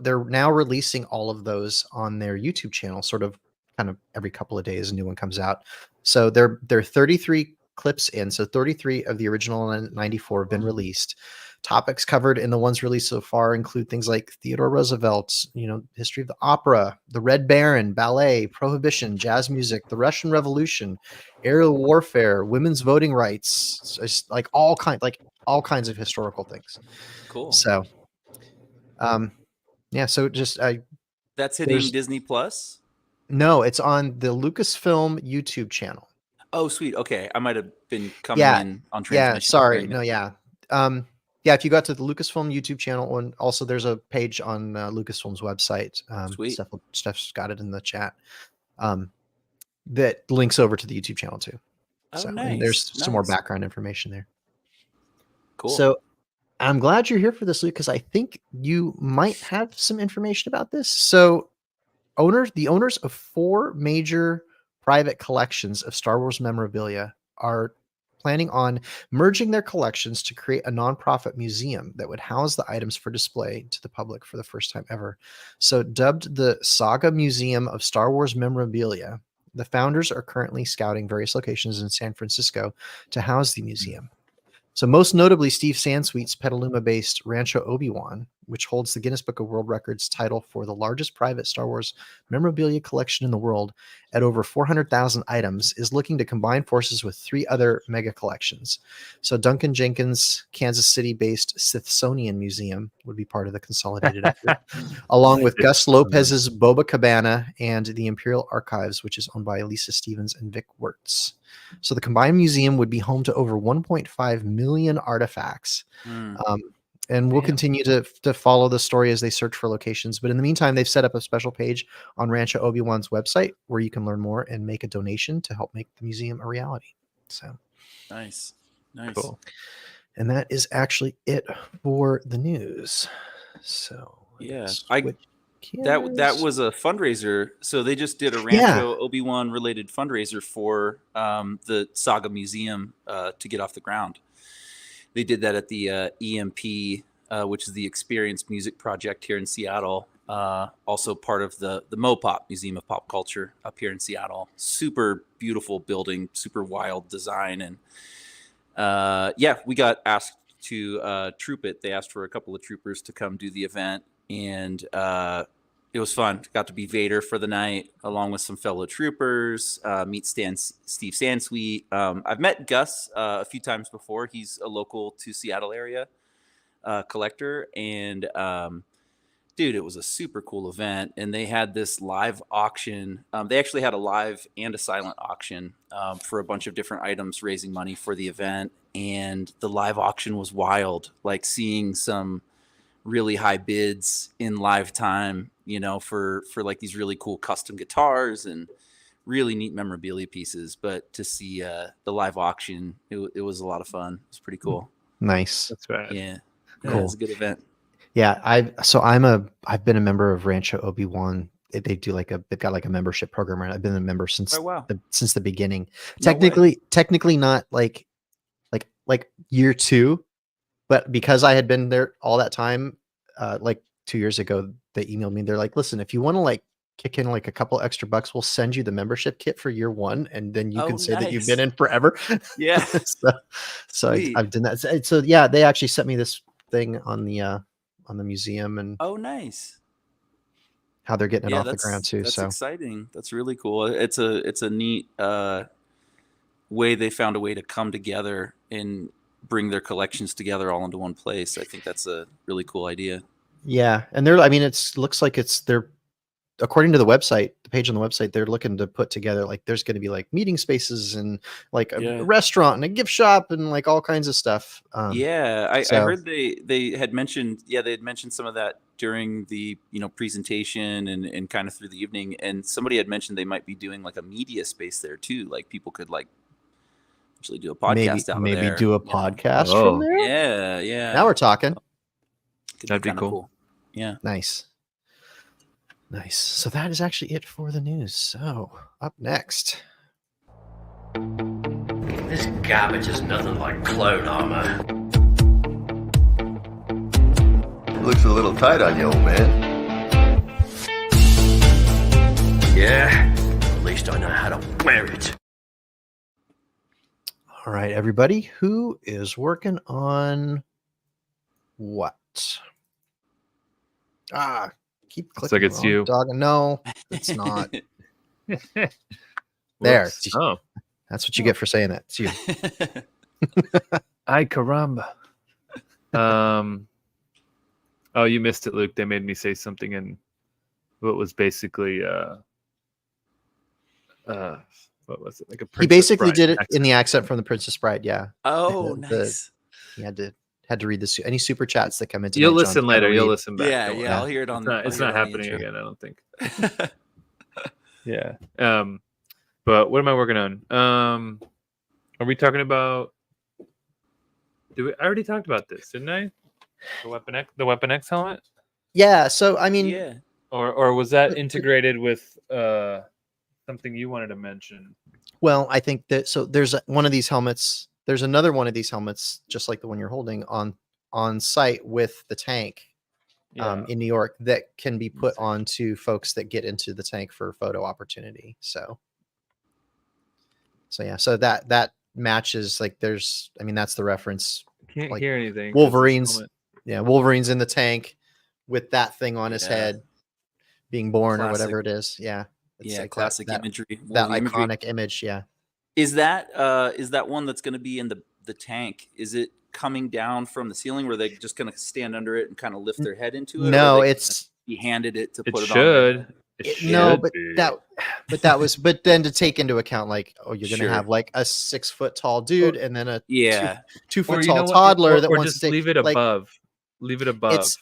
they're now releasing all of those on their YouTube channel, sort of kind of every couple of days, a new one comes out. So they're 33 clips in. So 33 of the original 94 have been released. Topics covered in the ones released so far include things like Theodore Roosevelt, history of the opera, the Red Baron, ballet, prohibition, jazz music, the Russian Revolution, aerial warfare, women's voting rights, so it's like all kinds of historical things. Cool. So, yeah. So just That's hitting there's- Disney Plus. no, it's on the Lucasfilm YouTube channel. Oh, sweet. Okay, I might have been coming Yeah, in on transmission. Yeah, sorry. during No, it. yeah. Yeah, if you got to the Lucasfilm YouTube channel, and also there's a page on Lucasfilm's website. Sweet. Steph's got it in the chat. That links over to the YouTube channel too. Oh, and nice, there's some more nice. background information there. Cool. So I'm glad you're here for this, Luke, because I think you might have some information about this. So the owners of 4 major private collections of Star Wars memorabilia are planning on merging their collections to create a nonprofit museum that would house the items for display to the public for the first time ever. So dubbed the Saga Museum of Star Wars Memorabilia, the founders are currently scouting various locations in San Francisco to house the museum. So most notably, Steve Sansweet's Petaluma-based Rancho Obi-Wan, which holds the Guinness Book of World Records title for the largest private Star Wars memorabilia collection in the world at over 400,000 items, is looking to combine forces with 3 other mega collections. So Duncan Jenkins' Kansas City-based Smithsonian Museum would be part of the consolidated effort, along with Gus Lopez's Boba Cabana and the Imperial Archives, which is owned by Lisa Stevens and Vic Wirtz. So the combined museum would be home to over 1.5 million artifacts. And we'll continue to follow the story as they search for locations. But in the meantime, they've set up a special page on Rancho Obi-Wan's website where you can learn more and make a donation to help make the museum a reality. So nice. cool. And that is actually it for the news. So Yeah, switch that gears. was a fundraiser. So they just did a Yeah. Rancho Obi-Wan related fundraiser for the Saga Museum to get off the ground. They did that at the EMP, which is the Experience Music Project here in Seattle. Also part of the Mopop Museum of Pop Culture up here in Seattle. Super beautiful building, super wild design, and we got asked to troop it. They asked for a couple of troopers to come do the event, and it was fun. Got to be Vader for the night, along with some fellow troopers. Meet Steve Sansweet. I've met Gus a few times before. He's a local to Seattle area collector, and dude, it was a super cool event. And they had this live auction. They actually had a live and a silent auction for a bunch of different items, raising money for the event. And the live auction was wild, like seeing some really high bids in live time, for like these really cool custom guitars and really neat memorabilia pieces. But to see the live auction, it was a lot of fun. It was pretty cool. Nice. That's right. Yeah, Cool. it was a good event. Yeah, I've been a member of Rancho Obi-Wan. They do they've got like a membership program, right? I've been a member since since the beginning. No way. Technically not like year 2, but because I had been there all that time, like 2 years ago, they emailed me. They're like, "Listen, if you want to like kick in like a couple extra bucks, we'll send you the membership kit for year 1, and then you can say that you've been in forever." Yeah. so I've done that. So yeah, they actually sent me this thing on the museum and Nice. how they're getting it off the ground too. That's So exciting. That's really cool. It's a neat way they found a way to come together and bring their collections together all into one place. I think that's a really cool idea. yeah, and looks like they're according to the website, the page on the website, they're looking to put together like there's going to be like meeting spaces and like a restaurant and a gift shop and like all kinds of stuff. I heard they had mentioned they had mentioned some of that during the presentation and kind of through the evening, and somebody had mentioned they might be doing like a media space there too, like people could like actually do a podcast out there. Maybe do a podcast from there. Yeah. Now we're talking. That'd be cool. Yeah. Nice. So that is actually it for the news. So up next. This garbage is nothing like clone armor. Looks a little tight on you, old man. Yeah, at least I know how to wear it. All right, everybody, who is working on what? Keep clicking. It's like it's you. Dog. No, it's not. There. Oh, that's what you get for saying that. It's you. Ay caramba. Oh, you missed it, Luke. They made me say something in what was basically what was it? Like a Princess He basically Bride did it accent. in the accent from the Princess Bride. Yeah. Oh, nice. He had to read any super chats that come in. You'll listen later. You'll listen back. Yeah, I'll hear it on. It's not happening again. I don't think. Yeah. But what am I working on? Are we talking about? I already talked about this, didn't I? The Weapon X helmet. Yeah. So I mean, Or was that integrated with something you wanted to mention? Well, I think that there's one of these helmets. There's another one of these helmets, just like the one you're holding on site with the tank in New York that can be put onto folks that get into the tank for photo opportunity. So yeah, so that matches like that's the reference. Can't like hear anything. Wolverine's in the tank with that thing on his head, being born or whatever it is. Yeah. It's like classic imagery. That iconic image. Yeah. Is that one that's going to be in the tank? Is it coming down from the ceiling where they're just going to stand under it and kind of lift their head into it? No, he handed it to put it should. on. No, but then to take into account like, you're going to have like a 6 foot tall dude and then a 2 foot tall toddler that wants just to take, leave it above. Leave it above.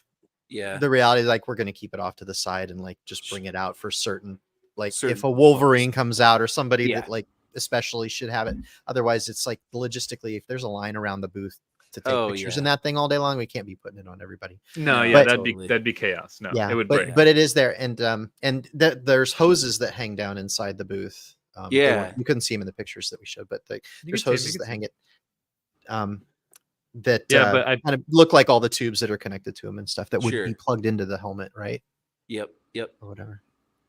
The reality is like we're going to keep it off to the side and like just bring it out for certain. Like if a Wolverine comes out or somebody that like especially should have it. Otherwise, it's like logistically, if there's a line around the booth to take pictures in that thing all day long, we can't be putting it on everybody. No, that'd be chaos. No, it would break. But it is there, and there's hoses that hang down inside the booth. You couldn't see them in the pictures that we showed, but there's hoses that hang it. That kind of look like all the tubes that are connected to them and stuff that would be plugged into the helmet, right? Yep. Or whatever.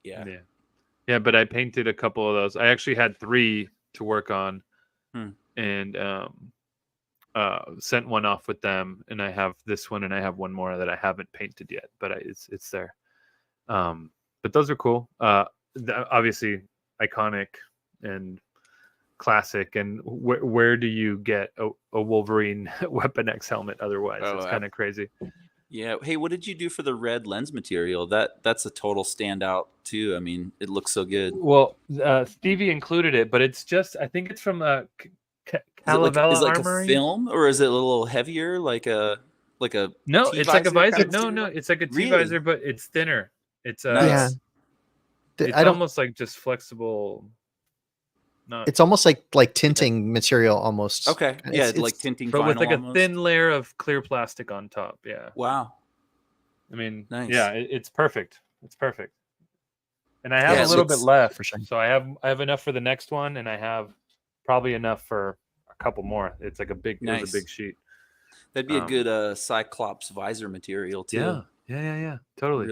Yeah, but I painted a couple of those. I actually had 3 to work on, and sent one off with them. And I have this one, and I have one more that I haven't painted yet, but it's there. But those are cool. Obviously, iconic and classic. And where do you get a Wolverine Weapon X helmet otherwise? It's kind of crazy. Yeah. Hey, what did you do for the red lens material? That's a total standout too. I mean, it looks so good. Well, Stevie included it, but it's just I think it's from Calavella is it like Armory. A film, or is it a little heavier, like a no? It's like a visor. Kind of No, it's like a T-visor, but it's thinner. It's nice. It's almost like just flexible. not. It's almost like tinting material almost. Okay. Yeah, It's- like it's- tinting But with vinyl like almost. a thin layer of clear plastic on top. Yeah. Wow. I mean, Nice. yeah, it's perfect. It's perfect. And I have Yeah, a it little bit looks- left, for sure. so I have enough for the next one, and I have probably enough for a couple more. It's like a big, it was Nice. a big sheet. That'd be a good Cyclops visor material too. Yeah, totally.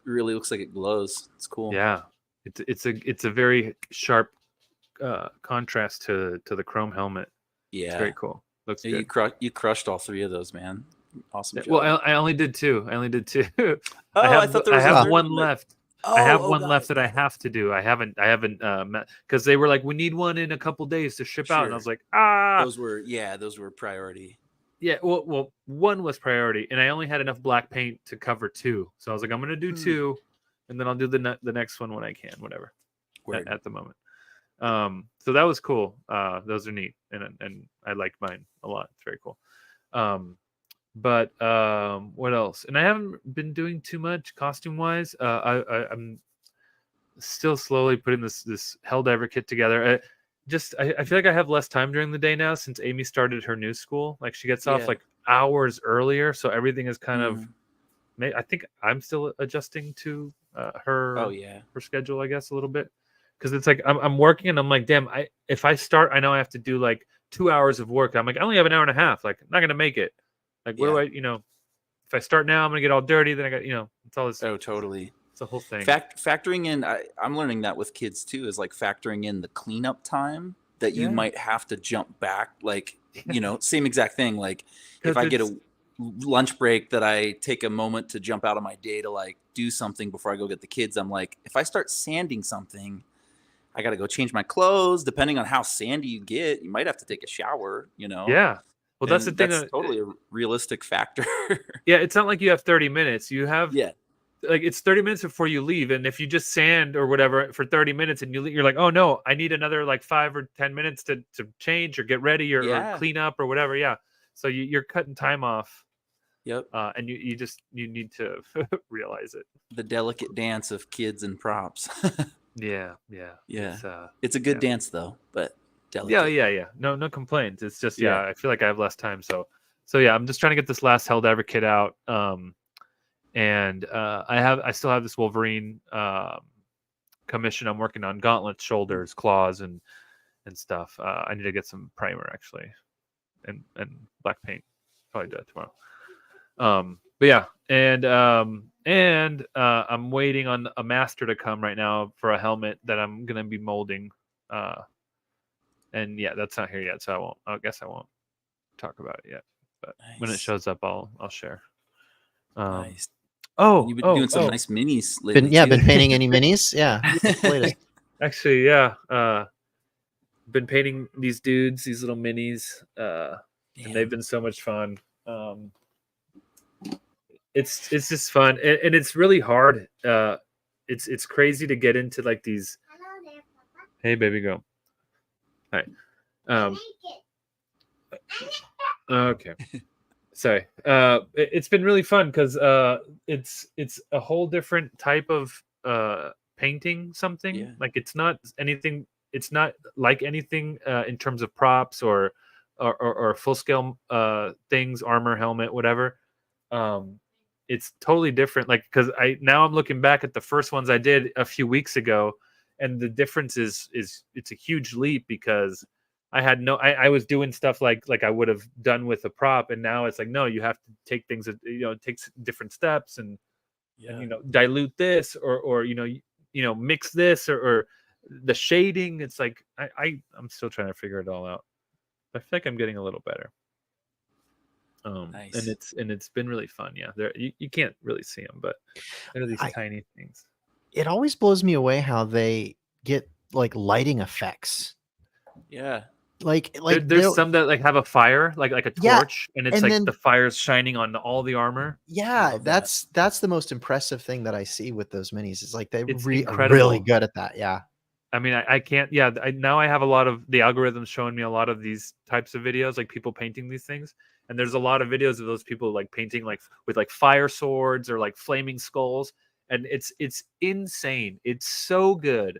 Really looks like it glows. It's cool. Yeah, it's a very sharp contrast to the chrome helmet. Yeah. It's very cool. Looks Yeah, good. you crushed all 3 of those, man. Awesome job. Well, I only did 2. Oh, I I thought there was I a have third one one. left. I have Oh, one got left it, that I got it. have to do. I haven't because they were like, we need one in a couple days to ship out, and I was Sure. like, Those were priority. yeah. Well, one was priority, and I only had enough black paint to cover 2, so I was like, I'm gonna do 2, and then I'll do the next one when I can, whatever. At the moment. So that was cool. Those are neat, and I like mine a lot. It's very cool. But what else? And I haven't been doing too much costume wise. I'm still slowly putting this Helldiver kit together. I feel like I have less time during the day now since Amy started her new school. Like she gets off Yeah. like hours earlier, so everything is kind of. Mhm. I think I'm still adjusting to her. Oh yeah. Her schedule, I guess, a little bit. Because it's like I'm working and I'm like, damn, if I start, I know I have to do like 2 hours of work. I'm like, I only have an hour and a half. Like, I'm not gonna make it. Like, what do I, if I start now, I'm gonna get all dirty. Then I got, it's all this. Oh, totally. It's a whole thing. Factoring in, I'm learning that with kids too, is like factoring in the cleanup time that you might have to jump back. Like, same exact thing. Like, if I get a lunch break that I take a moment to jump out of my day to like do something before I go get the kids, I'm like, if I start sanding something, I got to go change my clothes. Depending on how sandy you get, you might have to take a shower, Yeah. Well, that's the thing. That's totally a realistic factor. Yeah. It's not like you have 30 minutes. You have, yeah. Like it's 30 minutes before you leave. And if you just sand or whatever for 30 minutes and you're like, oh no, I need another like 5 or 10 minutes to change or get ready or clean up or whatever. Yeah. So you're cutting time off. Yep. And you need to realize it. The delicate dance of kids and props. Yeah. It's a good dance though, but delicate. Yeah. No complaints. It's just I feel like I have less time. So yeah, I'm just trying to get this last Helldiver kit out. And I still have this Wolverine commission. I'm working on gauntlets, shoulders, claws, and stuff. I need to get some primer actually, and black paint. Probably do it tomorrow. But yeah, and I'm waiting on a master to come right now for a helmet that I'm gonna be molding. And yeah, that's not here yet, so I guess I won't talk about it yet. But when it shows up, I'll share. Nice. Oh, you've been doing some nice minis lately. Been painting any minis? Yeah. Actually, yeah. Been painting these dudes, these little minis, and they've been so much fun. It's just fun, and it's really hard. It's crazy to get into like these. Hey, baby, go. Hi. Okay. Sorry. It's been really fun because it's a whole different type of painting something. Yeah. Like it's not anything. It's not like anything in terms of props or full scale things, armor, helmet, whatever. It's totally different. Like because I'm looking back at the first ones I did a few weeks ago, and the difference is it's a huge leap because I was doing stuff like I would have done with a prop, and now it's like no, you have to take things that it takes different steps and dilute this or mix this or the shading. It's like I'm still trying to figure it all out. I feel like I'm getting a little better. Nice. And it's been really fun. Yeah, you can't really see them, but they're these tiny things. It always blows me away how they get like lighting effects. Yeah. Like there's some that like have a fire, like a torch, and it's and like then, the fire's shining on all the armor. Yeah, that's the most impressive thing that I see with those minis. It's like they are incredible. really good at that. Yeah. I mean, I can't. Yeah, now I have a lot of the algorithms showing me a lot of these types of videos, like people painting these things. And there's a lot of videos of those people like painting like with like fire swords or like flaming skulls, and it's insane. It's so good.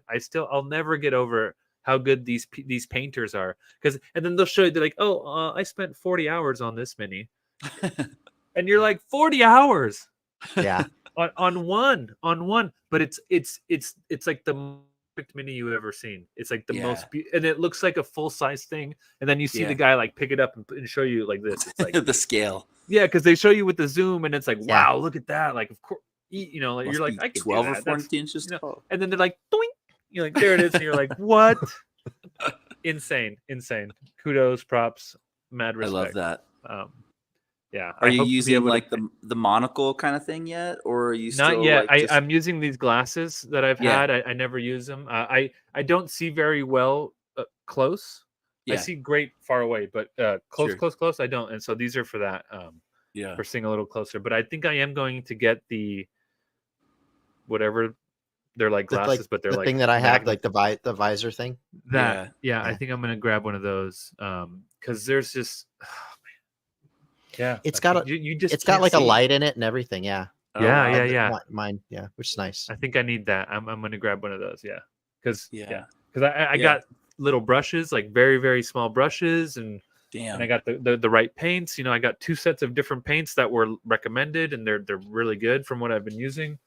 I'll never get over how good these painters are, and then they'll show you, they're like, oh, I spent 40 hours on this mini, and you're like, 40 hours, Yeah. on one, but it's like the perfect mini you've ever seen. It's like the most, and it looks like a full size thing, and then you see the guy like pick it up and show you like this. It's like the scale. Yeah, because they show you with the zoom, and it's like, wow, look at that. Like, of course, you know, like, Must you're like, be I can 12 do or that. 14 inches You know, tall. and then they're like, doink. You're like, there it is, and you're like, what? Insane. Kudos, props, mad respect. I love that. Yeah. Are you using like the monocle kind of thing yet, or are you still not yet? Like, I'm using these glasses that I've had. I never use them. I don't see very well close. I see great far away, but close I don't. And so these are for that. For seeing a little closer. But I think I am going to get the whatever they're like glasses, but they're the like thing that I have, like the visor thing. I think I'm gonna grab one of those because there's just it's got it's got like a light in it and everything. Yeah. Mine, which is nice. I think I need that. I'm gonna grab one of those. Because I got little brushes, like very very small brushes, and I got the right paints. You know, I got 2 sets of different paints that were recommended, and they're really good from what I've been using.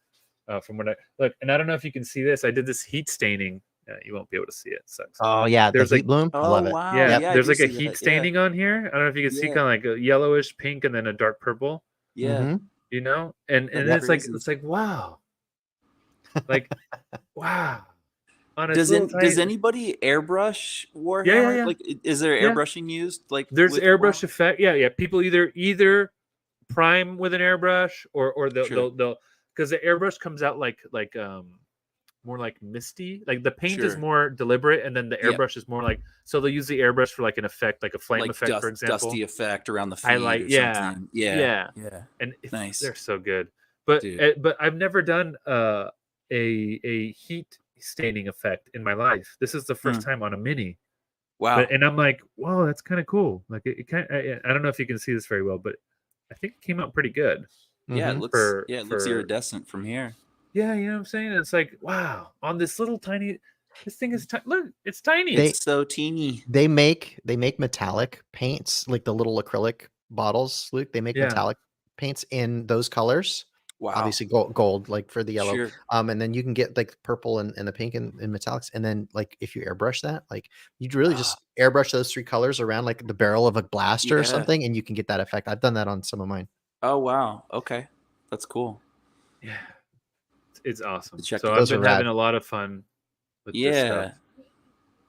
From what I look, and I don't know if you can see this. I did this heat staining. You won't be able to see it. Sucks. Oh yeah, there's the heat bloom. I love it. Wow. Yeah, there's like a heat staining on here. I don't know if you can see kind of like a yellowish pink and then a dark purple. Yeah. You know, and it's like wow, like wow. Does anybody airbrush Warhammer? Yeah. Like, is there airbrushing used? Like, there's airbrush effect. Yeah. People either prime with an airbrush or they'll because the airbrush comes out like more like misty. Like the paint is more deliberate, and then the airbrush is more like, so they'll use the airbrush for like an effect, like a flame effect, for example, dusty effect around the feet. Something. Yeah. And nice. They're so good. But I've never done a heat staining effect in my life. This is the first time on a mini. Wow. And I'm like, whoa, that's kind of cool. Like it kind of, I don't know if you can see this very well, but I think it came out pretty good. Yeah, it looks iridescent from here. Yeah, you know what I'm saying? It's like, wow, on this little tiny, this thing is look, it's tiny. It's so teeny. They make metallic paints, like the little acrylic bottles, Luke. They make metallic paints in those colors. Wow. Obviously gold, like for the yellow. Sure. And then you can get like purple and the pink and metallics. And then like if you airbrush that, like you'd really just airbrush those 3 colors around like the barrel of a blaster or something, and you can get that effect. I've done that on some of mine. Oh wow. Okay. That's cool. Yeah. It's awesome. So I've been having a lot of fun with this stuff.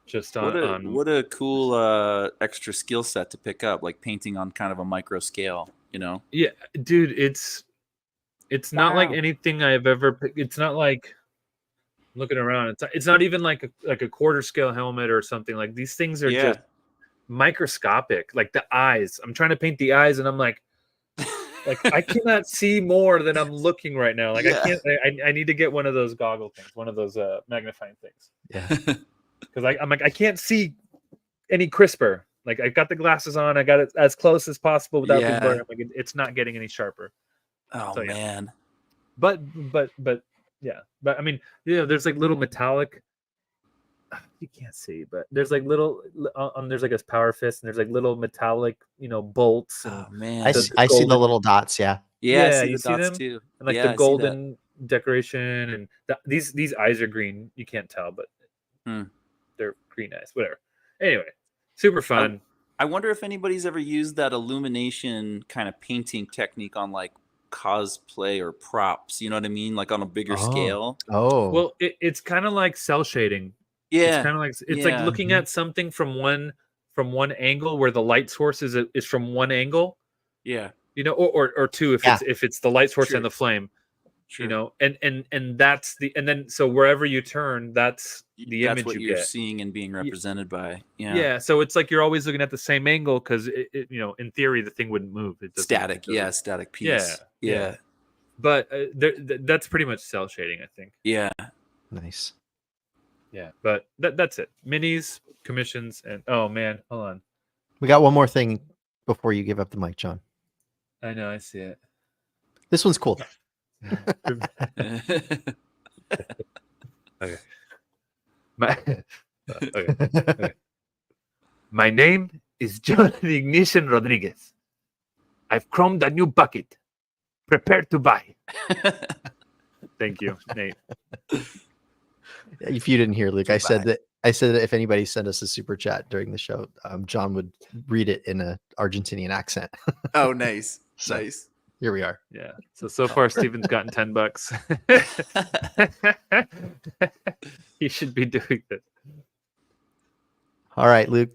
Just what a cool extra skill set to pick up, like painting on kind of a micro scale, you know? Yeah, dude, it's not like anything I've ever. It's not like looking around. It's not even like a quarter scale helmet or something. Like these things are just microscopic. Like the eyes. I'm trying to paint the eyes, and I'm like I cannot see more than I'm looking right now. Like I can't. I need to get one of those goggle things, one of those magnifying things. Yeah. Because I'm like I can't see any crisper. Like I got the glasses on. I got it as close as possible without being blurry. Like it's not getting any sharper. Oh so, man. But I mean, there's like little metallic. You can't see, but there's like little. There's like a power fist, and there's like little metallic, bolts. And man, I see the little dots. Yeah. Yeah, you see them too. And like the golden decoration, and these eyes are green. You can't tell, but they're green eyes. Whatever. Anyway, super fun. I wonder if anybody's ever used that illumination kind of painting technique on like cosplay or props. You know what I mean? Like on a bigger scale. Oh, well, it's kind of like cell shading. Yeah, it's kind of like like looking at something from one angle where the light source is from one angle. Yeah, or 2 if it's the light source and the flame. Sure. And that's then so wherever you turn, that's the image what you you're get. seeing and being represented by. Yeah. So it's like you're always looking at the same angle because in theory the thing wouldn't move. It's static. Static piece. Yeah. But that's pretty much cell shading, I think. Yeah. Nice. Yeah, but that's it. Minis, commissions, and oh man, hold on. We got one more thing before you give up the mic, John. I know, I see it. This one's cool. Okay. Okay. My name is John Ignition Rodriguez. I've chromed a new bucket. Prepare to buy. Thank you, Nate. If you didn't hear, Luke, I said that if anybody sent us a super chat during the show, John would read it in an Argentinian accent. Oh, nice. So, nice. Here we are. Yeah. So far, Steven's gotten $10. He should be doing this. All right, Luke.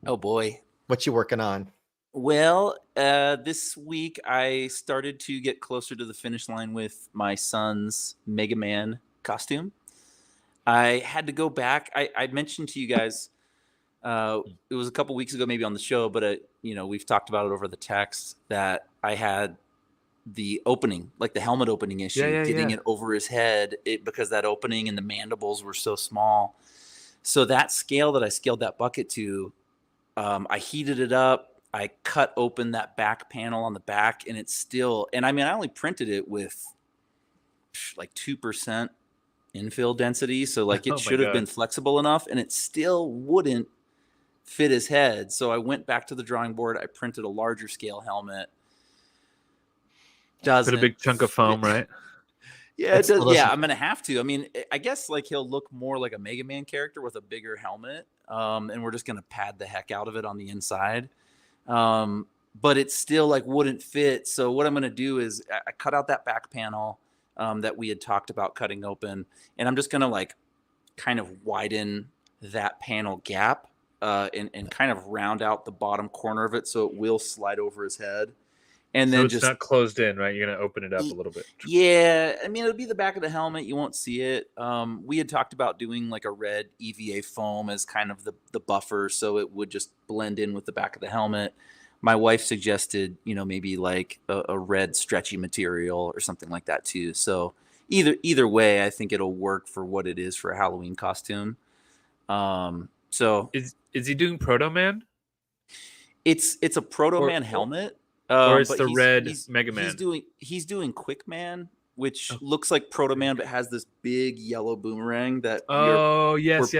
Oh boy. What you working on? Well, this week I started to get closer to the finish line with my son's Mega Man costume. I had to go back. I mentioned to you guys, it was a couple weeks ago, maybe on the show, but we've talked about it over the text that I had the opening, like the helmet opening issue, getting it over his head because that opening and the mandibles were so small. So that scale that I scaled that bucket to, I heated it up. I cut open that back panel on the back, and it's still, and I mean, I only printed it with like 2% infill density. So like it should have been flexible enough, and it still wouldn't fit his head. So I went back to the drawing board. I printed a larger scale helmet. Put a big chunk of foam, right? Yeah, it does. Yeah, I'm gonna have to. I mean, I guess like he'll look more like a Mega Man character with a bigger helmet, and we're just gonna pad the heck out of it on the inside. But it still like wouldn't fit. So what I'm gonna do is I cut out that back panel that we had talked about cutting open, and I'm just gonna like kind of widen that panel gap and kind of round out the bottom corner of it so it will slide over his head. And so then it's just not closed in, right? You're gonna open it up a little bit. Yeah, I mean it'll be the back of the helmet. You won't see it. We had talked about doing like a red EVA foam as kind of the buffer, so it would just blend in with the back of the helmet. My wife suggested, maybe like a red stretchy material or something like that too. So either way, I think it'll work for what it is for a Halloween costume. So is he doing Proto Man? It's a Proto Man helmet. Or it's the red Mega Man. He's doing Quick Man, which looks like Proto Man, but has this big yellow boomerang that. Oh yes.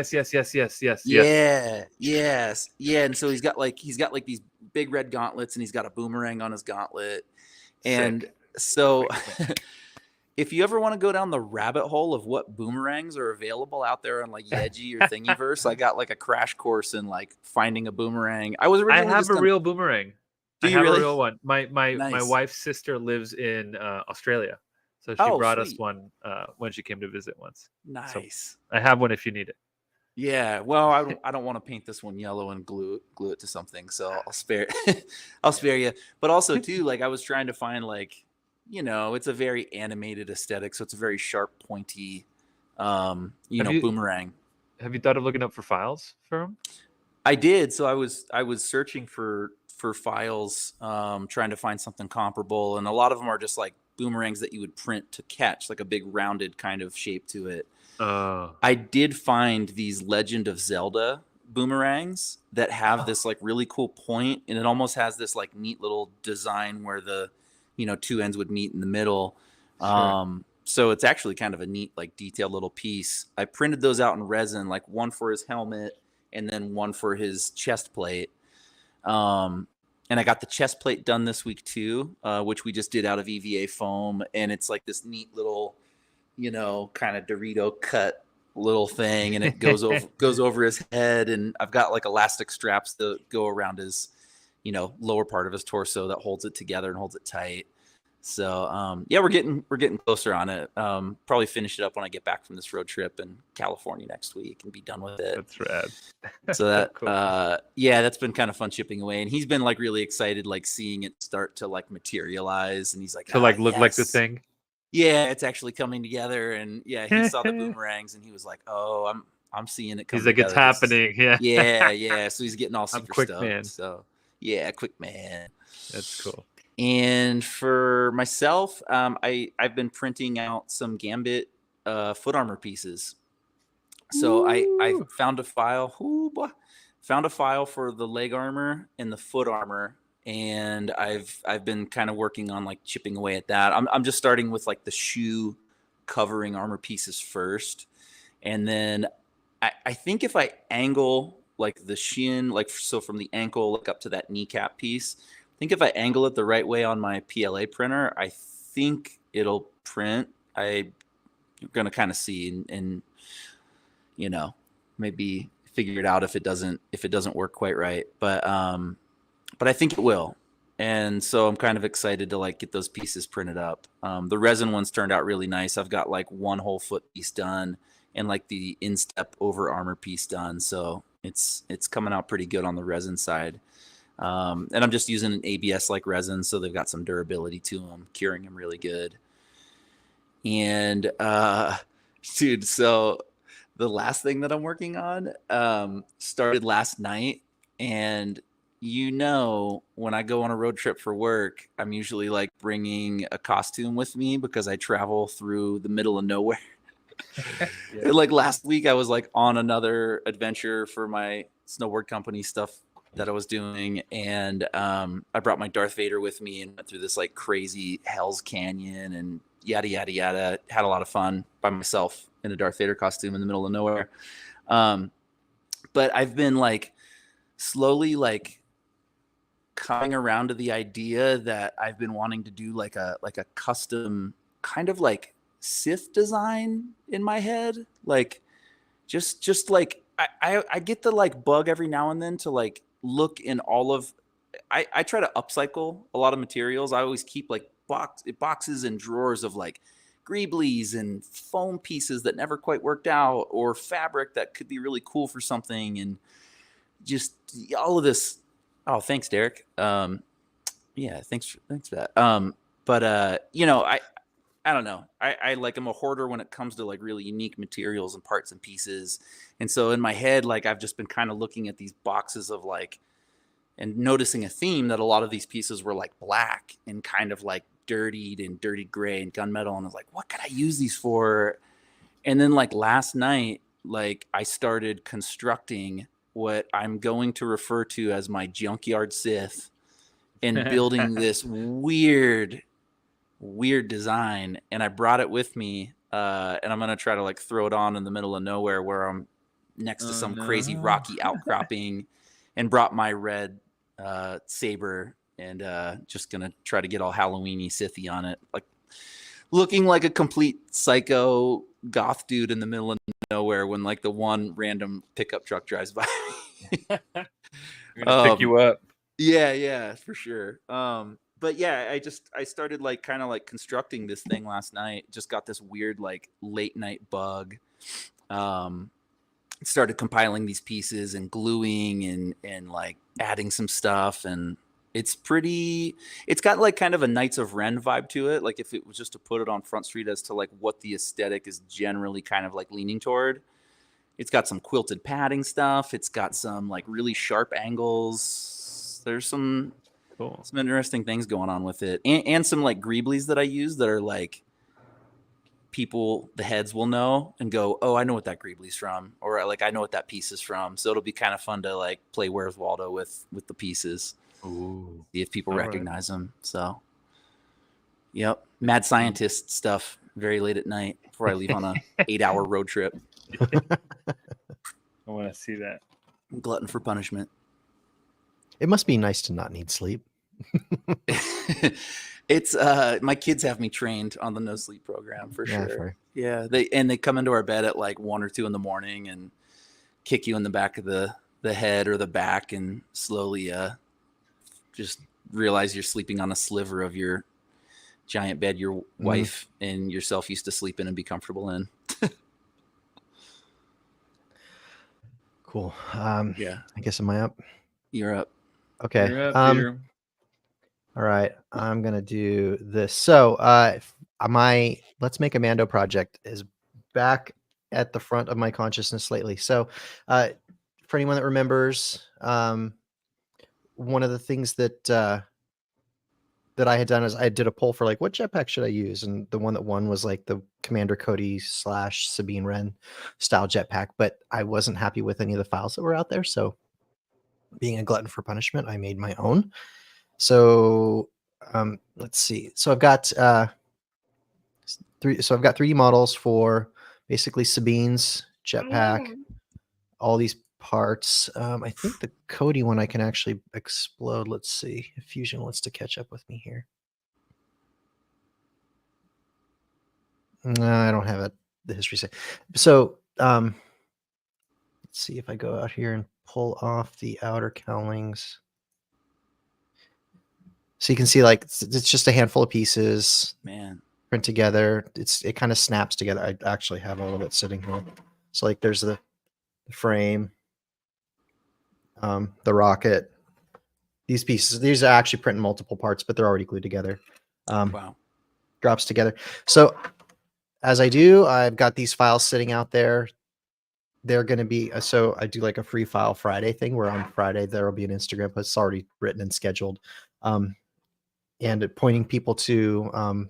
Yeah. And so he's got like these big red gauntlets, and he's got a boomerang on his gauntlet, and so. If you ever want to go down the rabbit hole of what boomerangs are available out there on like Yeji or Thingiverse, I got like a crash course in like finding a boomerang. I have a real boomerang. Do you I have really? a real one. My Nice. wife's sister lives in Australia, so she brought us one when she came to visit once. Nice. So I have one if you need it. Yeah. Well, I don't want to paint this one yellow and glue it to something, so I'll spare I'll spare you. But also too, like I was trying to find like, it's a very animated aesthetic, so it's a very sharp, pointy, boomerang. Have you thought of looking up for files for him? I did. So I was searching for files, trying to find something comparable, and a lot of them are just like boomerangs that you would print to catch, like a big rounded kind of shape to it. I did find these Legend of Zelda boomerangs that have this like really cool point, and it almost has this like neat little design where the two ends would meet in the middle. Sure. So it's actually kind of a neat, like detailed little piece. I printed those out in resin, like one for his helmet and then one for his chest plate. And I got the chest plate done this week too, which we just did out of EVA foam. And it's like this neat little, kind of Dorito cut little thing. And it goes over his head. And I've got like elastic straps that go around his, lower part of his torso that holds it together and holds it tight. So, we're getting closer on it. Probably finish it up when I get back from this road trip in California next week and be done with it. That's rad. So that, cool. That's been kind of fun chipping away. And he's been like really excited, like seeing it start to like materialize. And he's like, to like look like the thing. Yeah, it's actually coming together. And yeah, he saw the boomerangs and he was like, oh, I'm seeing it coming He's like, together. it's happening. Yeah. So he's getting all super quick stoked. Man. So yeah, Quick Man. That's cool. And for myself, I've been printing out some Gambit foot armor pieces. So I found a file. Found a file for the leg armor and the foot armor, and I've been kind of working on like chipping away at that. I'm just starting with like the shoe covering armor pieces first, and then I think if I angle like the shin, like so from the ankle like up to that kneecap piece, I think if I angle it the right way on my PLA printer, I think it'll print. I'm gonna kind of see and you know, maybe figure it out if it doesn't work quite right. But I think it will. And so I'm kind of excited to like get those pieces printed up. The resin ones turned out really nice. I've got like one whole foot piece done and like the instep over armor piece done. So it's coming out pretty good on the resin side. And I'm just using an ABS like resin, so they've got some durability to them, curing them really good. And dude, so the last thing that I'm working on started last night, and when I go on a road trip for work, I'm usually like bringing a costume with me because I travel through the middle of nowhere. Yeah. Like last week I was like on another adventure for my snowboard company stuff that I was doing, and I brought my Darth Vader with me and went through this like crazy Hell's Canyon and yada yada yada. Had a lot of fun by myself in a Darth Vader costume in the middle of nowhere. But I've been like slowly like coming around to the idea that I've been wanting to do like a custom kind of like Sith design in my head. Like just like I get the like bug every now and then to like look in all of I try to upcycle a lot of materials. I always keep like boxes and drawers of like greeblies and foam pieces that never quite worked out, or fabric that could be really cool for something, and just all of this. Oh, thanks, Derek. Yeah, thanks for that. But you know, I don't know. I like, I'm a hoarder when it comes to like really unique materials and parts and pieces. And so in my head, like I've just been kind of looking at these boxes of like, and noticing a theme that a lot of these pieces were like black and kind of like dirtied and dirty gray and gunmetal. And I was like, what could I use these for? And then like last night, like I started constructing what I'm going to refer to as my junkyard Sith, and building this weird design. And I brought it with me, and I'm going to try to like throw it on in the middle of nowhere where I'm next to some crazy rocky outcropping, and brought my red saber, and just going to try to get all Halloween-y Sithy on it. Like looking like a complete psycho goth dude in the middle of nowhere when like the one random pickup truck drives by. I'm gonna pick you up. Yeah, for sure. But yeah, I started like kind of like constructing this thing last night. Just got this weird like late night bug. Started compiling these pieces and gluing and like adding some stuff, and it's got like kind of a Knights of Ren vibe to it. Like if it was just to put it on Front Street as to like what the aesthetic is generally kind of like leaning toward. It's got some quilted padding stuff. It's got some like really sharp angles. There's some interesting things going on with it, and some like greeblies that I use that are like people, the heads will know and go, oh, I know what that greeblies from, or like I know what that piece is from. So it'll be kind of fun to like play Where's Waldo with the pieces. Ooh. See if people recognize them. So yep, mad scientist stuff very late at night before I leave on a 8-hour road trip. I want to see that. Glutton for punishment. It must be nice to not need sleep. It's my kids have me trained on the no sleep program for sure. Fair. Yeah, they come into our bed at like 1 or 2 in the morning and kick you in the back of the head or the back, and slowly just realize you're sleeping on a sliver of your giant bed your wife and yourself used to sleep in and be comfortable in. Cool. Yeah. I guess am I up? You're up. Okay. You're up, Peter. All right. I'm gonna do this. So my Let's Make a Mando project is back at the front of my consciousness lately. So for anyone that remembers, one of the things that I had done is I did a poll for like what jetpack should I use, and the one that won was like the Commander Cody / Sabine Wren style jetpack, but I wasn't happy with any of the files that were out there. So being a glutton for punishment, I made my own. So let's see. So I've got 3D models for basically Sabine's jetpack, all these parts. I think the Cody one I can actually explode. Let's see if Fusion wants to catch up with me here. No, I don't have the history say. So let's see if I go out here and pull off the outer cowlings. So you can see like it's just a handful of pieces. Man. Print together. It kind of snaps together. I actually have all of it sitting here. So like there's the frame, the rocket. These pieces, these are actually print in multiple parts, but they're already glued together. Wow. Drops together. So as I do, I've got these files sitting out there. They're going to be, so I do like a free file Friday thing where on Friday there will be an Instagram post. It's already written and scheduled. And pointing people to,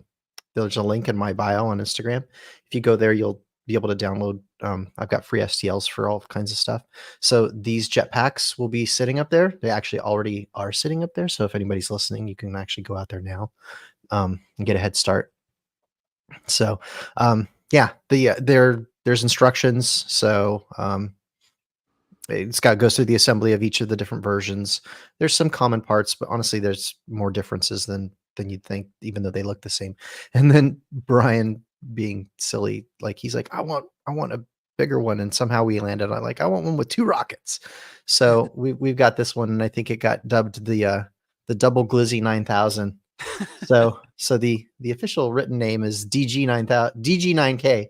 there's a link in my bio on Instagram. If you go there, you'll be able to download. I've got free STLs for all kinds of stuff. So these jetpacks will be sitting up there. They actually already are sitting up there. So if anybody's listening, you can actually go out there now and get a head start. So yeah, there's instructions. So it's goes through the assembly of each of the different versions. There's some common parts, but honestly, there's more differences than you'd think, even though they look the same. And then Brian being silly, like he's like, I want a bigger one, and somehow we landed on like I want one with 2 rockets. So we've got this one, and I think it got dubbed the Double Glizzy 9000. So the official written name is DG9K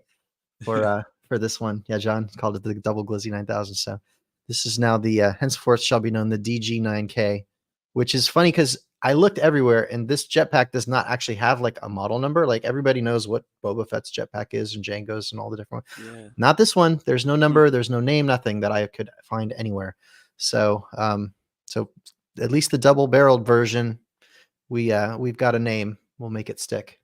for this one. Yeah, John called it the Double Glizzy 9000. So this is now the henceforth shall be known the DG9K, which is funny because I looked everywhere, and this jetpack does not actually have like a model number. Like everybody knows what Boba Fett's jetpack is and Jango's and all the different ones. Yeah. Not this one. There's no number. There's no name. Nothing that I could find anywhere. So so at least the double-barreled version, we've got a name. We'll make it stick.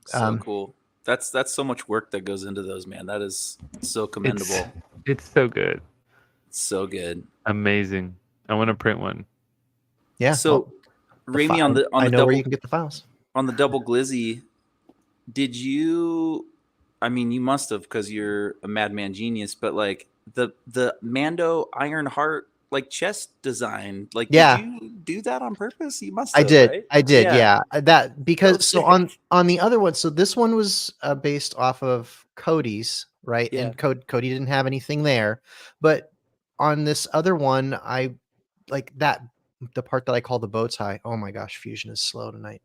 So cool. That's so much work that goes into those, man. That is so commendable. It's so good. So good. Amazing. I want to print one. Yeah. So, Rami, on the I know double, where you can get the files. On the Double Glizzy, did you? I mean, you must have because you're a madman genius. But like the Mando Iron Heart like chest design, like yeah, did you do that on purpose? You must have. I did. Yeah. That because so on the other one, so this one was based off of Cody's, right? Yeah. And Cody didn't have anything there, but on this other one, I like that. The part that I call the bow tie. Oh my gosh, Fusion is slow tonight.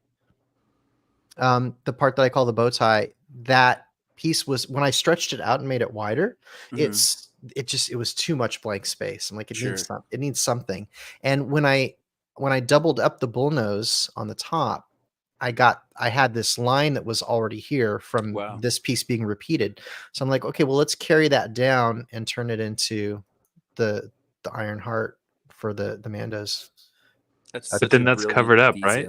The part that I call the bow tie, that piece was when I stretched it out and made it wider, it was too much blank space. I'm like, it needs something. And when I doubled up the bull nose on the top, I had this line that was already here from this piece being repeated. So I'm like, okay, well, let's carry that down and turn it into the Iron Heart for the Mandos. But then that's covered up, right?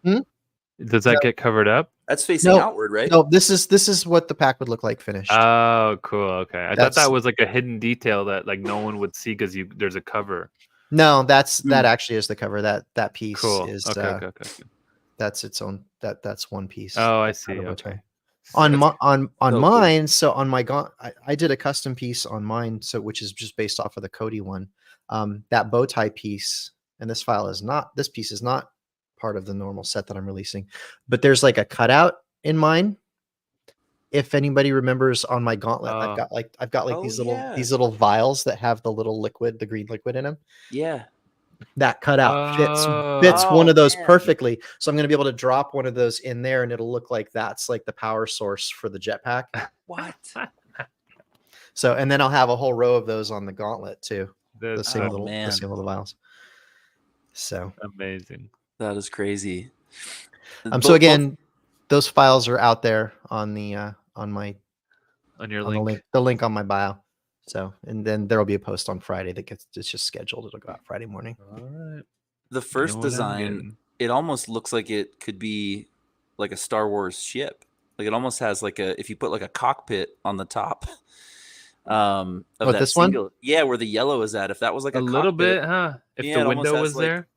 Does that get covered up? That's facing outward, right? No, this is what the pack would look like finished. Oh, cool. Okay, I thought that was like a hidden detail that like no one would see because there's a cover. No, that actually is the cover. That piece is okay. That's its own. That's one piece. Oh, I see. Okay. On mine, so on my I did a custom piece on mine, so which is just based off of the Cody one. That bow tie piece, and this piece is not part of the normal set that I'm releasing, but there's like a cutout in mine. If anybody remembers on my gauntlet, I've got like these little vials that have the little liquid, the green liquid in them. Yeah. That cutout fits one of those perfectly. So I'm going to be able to drop one of those in there and it'll look like that's like the power source for the jetpack. What? So, and then I'll have a whole row of those on the gauntlet too. The same little vials. So amazing. That is crazy. So again, those files are out there on the on your link. The link on my bio. So, and then there'll be a post on Friday it's just scheduled. It'll go out Friday morning. All right. The first design, it almost looks like it could be like a Star Wars ship. Like it almost has like if you put like a cockpit on the top. Of that this one? Yeah, where the yellow is at. If that was like a little cockpit, bit, huh? If the window was there.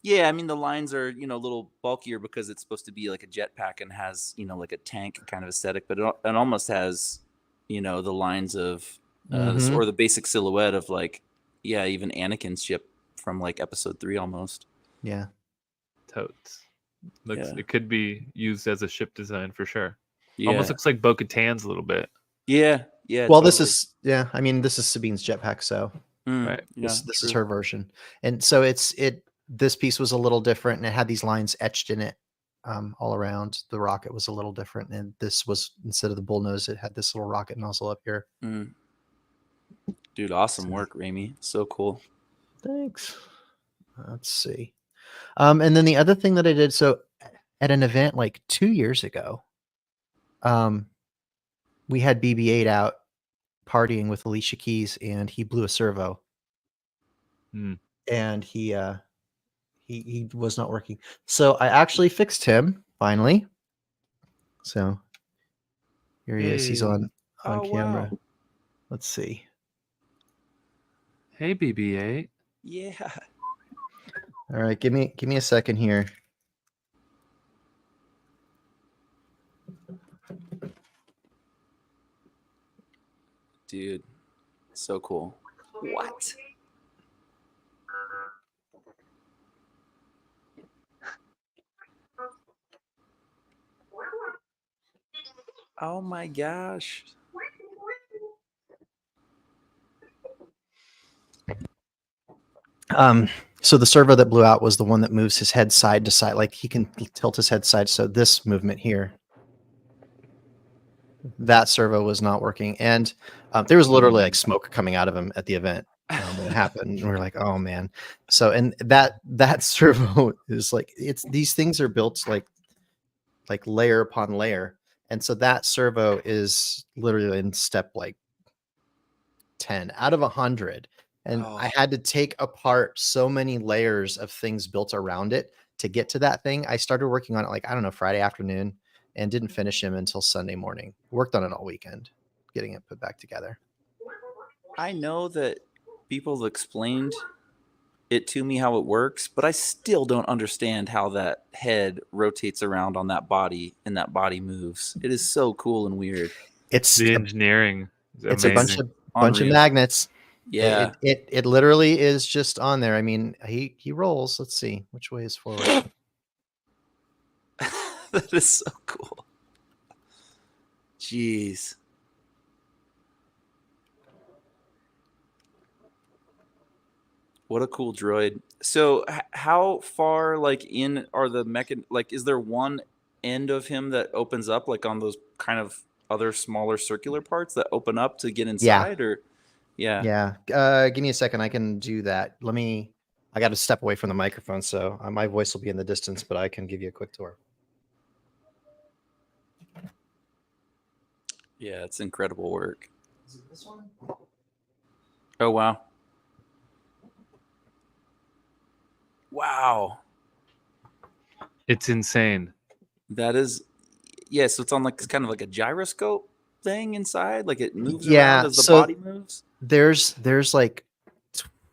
Yeah, I mean the lines are a little bulkier because it's supposed to be like a jetpack and has like a tank kind of aesthetic, but it almost has the lines of Mhm. or the basic silhouette of like, yeah, even Anakin's ship from like episode 3 almost. Yeah. Totes. Looks Yeah. It could be used as a ship design for sure. Yeah. Almost looks like Bo-Katan's a little bit. Yeah. Yeah. Well, totally. I mean, this is Sabine's jetpack, so Right. Yeah. this is true. her version. And so this piece was a little different and it had these lines etched in it all around. The rocket was a little different. And this was, instead of the bullnose, it had this little rocket nozzle up here. Dude, awesome work, Ramey. So cool. Thanks. Let's see. And then the other thing that I did, so at an event like 2 years ago, we had BB-8 out partying with Alicia Keys, and he blew a servo, and he was not working. So I actually fixed him finally. So here he is. He's on camera. Wow. Let's see. Hey, BB-8. Yeah. All right, give me a second here. Dude, so cool. What? Oh my gosh. So the servo that blew out was the one that moves his head side to side, like he can tilt his head side. So this movement here, that servo was not working, and there was literally like smoke coming out of him at the event when it happened. And we were like, oh man. So, and that servo is like, these things are built like layer upon layer, and so that servo is literally in step like 10 out of 100. And I had to take apart so many layers of things built around it to get to that thing. I started working on it like, I don't know, Friday afternoon, and didn't finish him until Sunday morning. Worked on it all weekend, getting it put back together. I know that people have explained it to me how it works, but I still don't understand how that head rotates around on that body and that body moves. It is so cool and weird. It's the engineering. It's a bunch of magnets. Yeah. It literally is just on there. I mean, he rolls. Let's see which way is forward. That is so cool. Jeez. What a cool droid. So how far like in are the like is there one end of him that opens up like on those kind of other smaller circular parts that open up to get inside or Yeah. Give me a second. I can do that. I got to step away from the microphone, so my voice will be in the distance, but I can give you a quick tour. Yeah, it's incredible work. Is it this one? Oh, wow. Wow. It's insane. That is, yeah, so it's on like kind of like a gyroscope thing inside, like it moves around as the body moves. There's like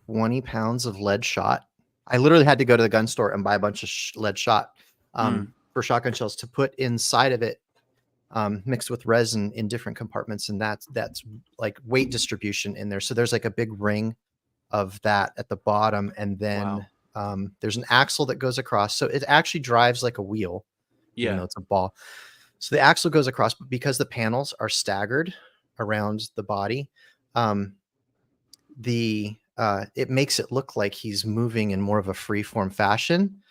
20 pounds of lead shot. I literally had to go to the gun store and buy a bunch of lead shot for shotgun shells to put inside of it, mixed with resin in different compartments, and that's like weight distribution in there. So there's like a big ring of that at the bottom, and then there's an axle that goes across, so it actually drives like a wheel, even though it's a ball. So the axle goes across, but because the panels are staggered around the body, it makes it look like he's moving in more of a free form fashion,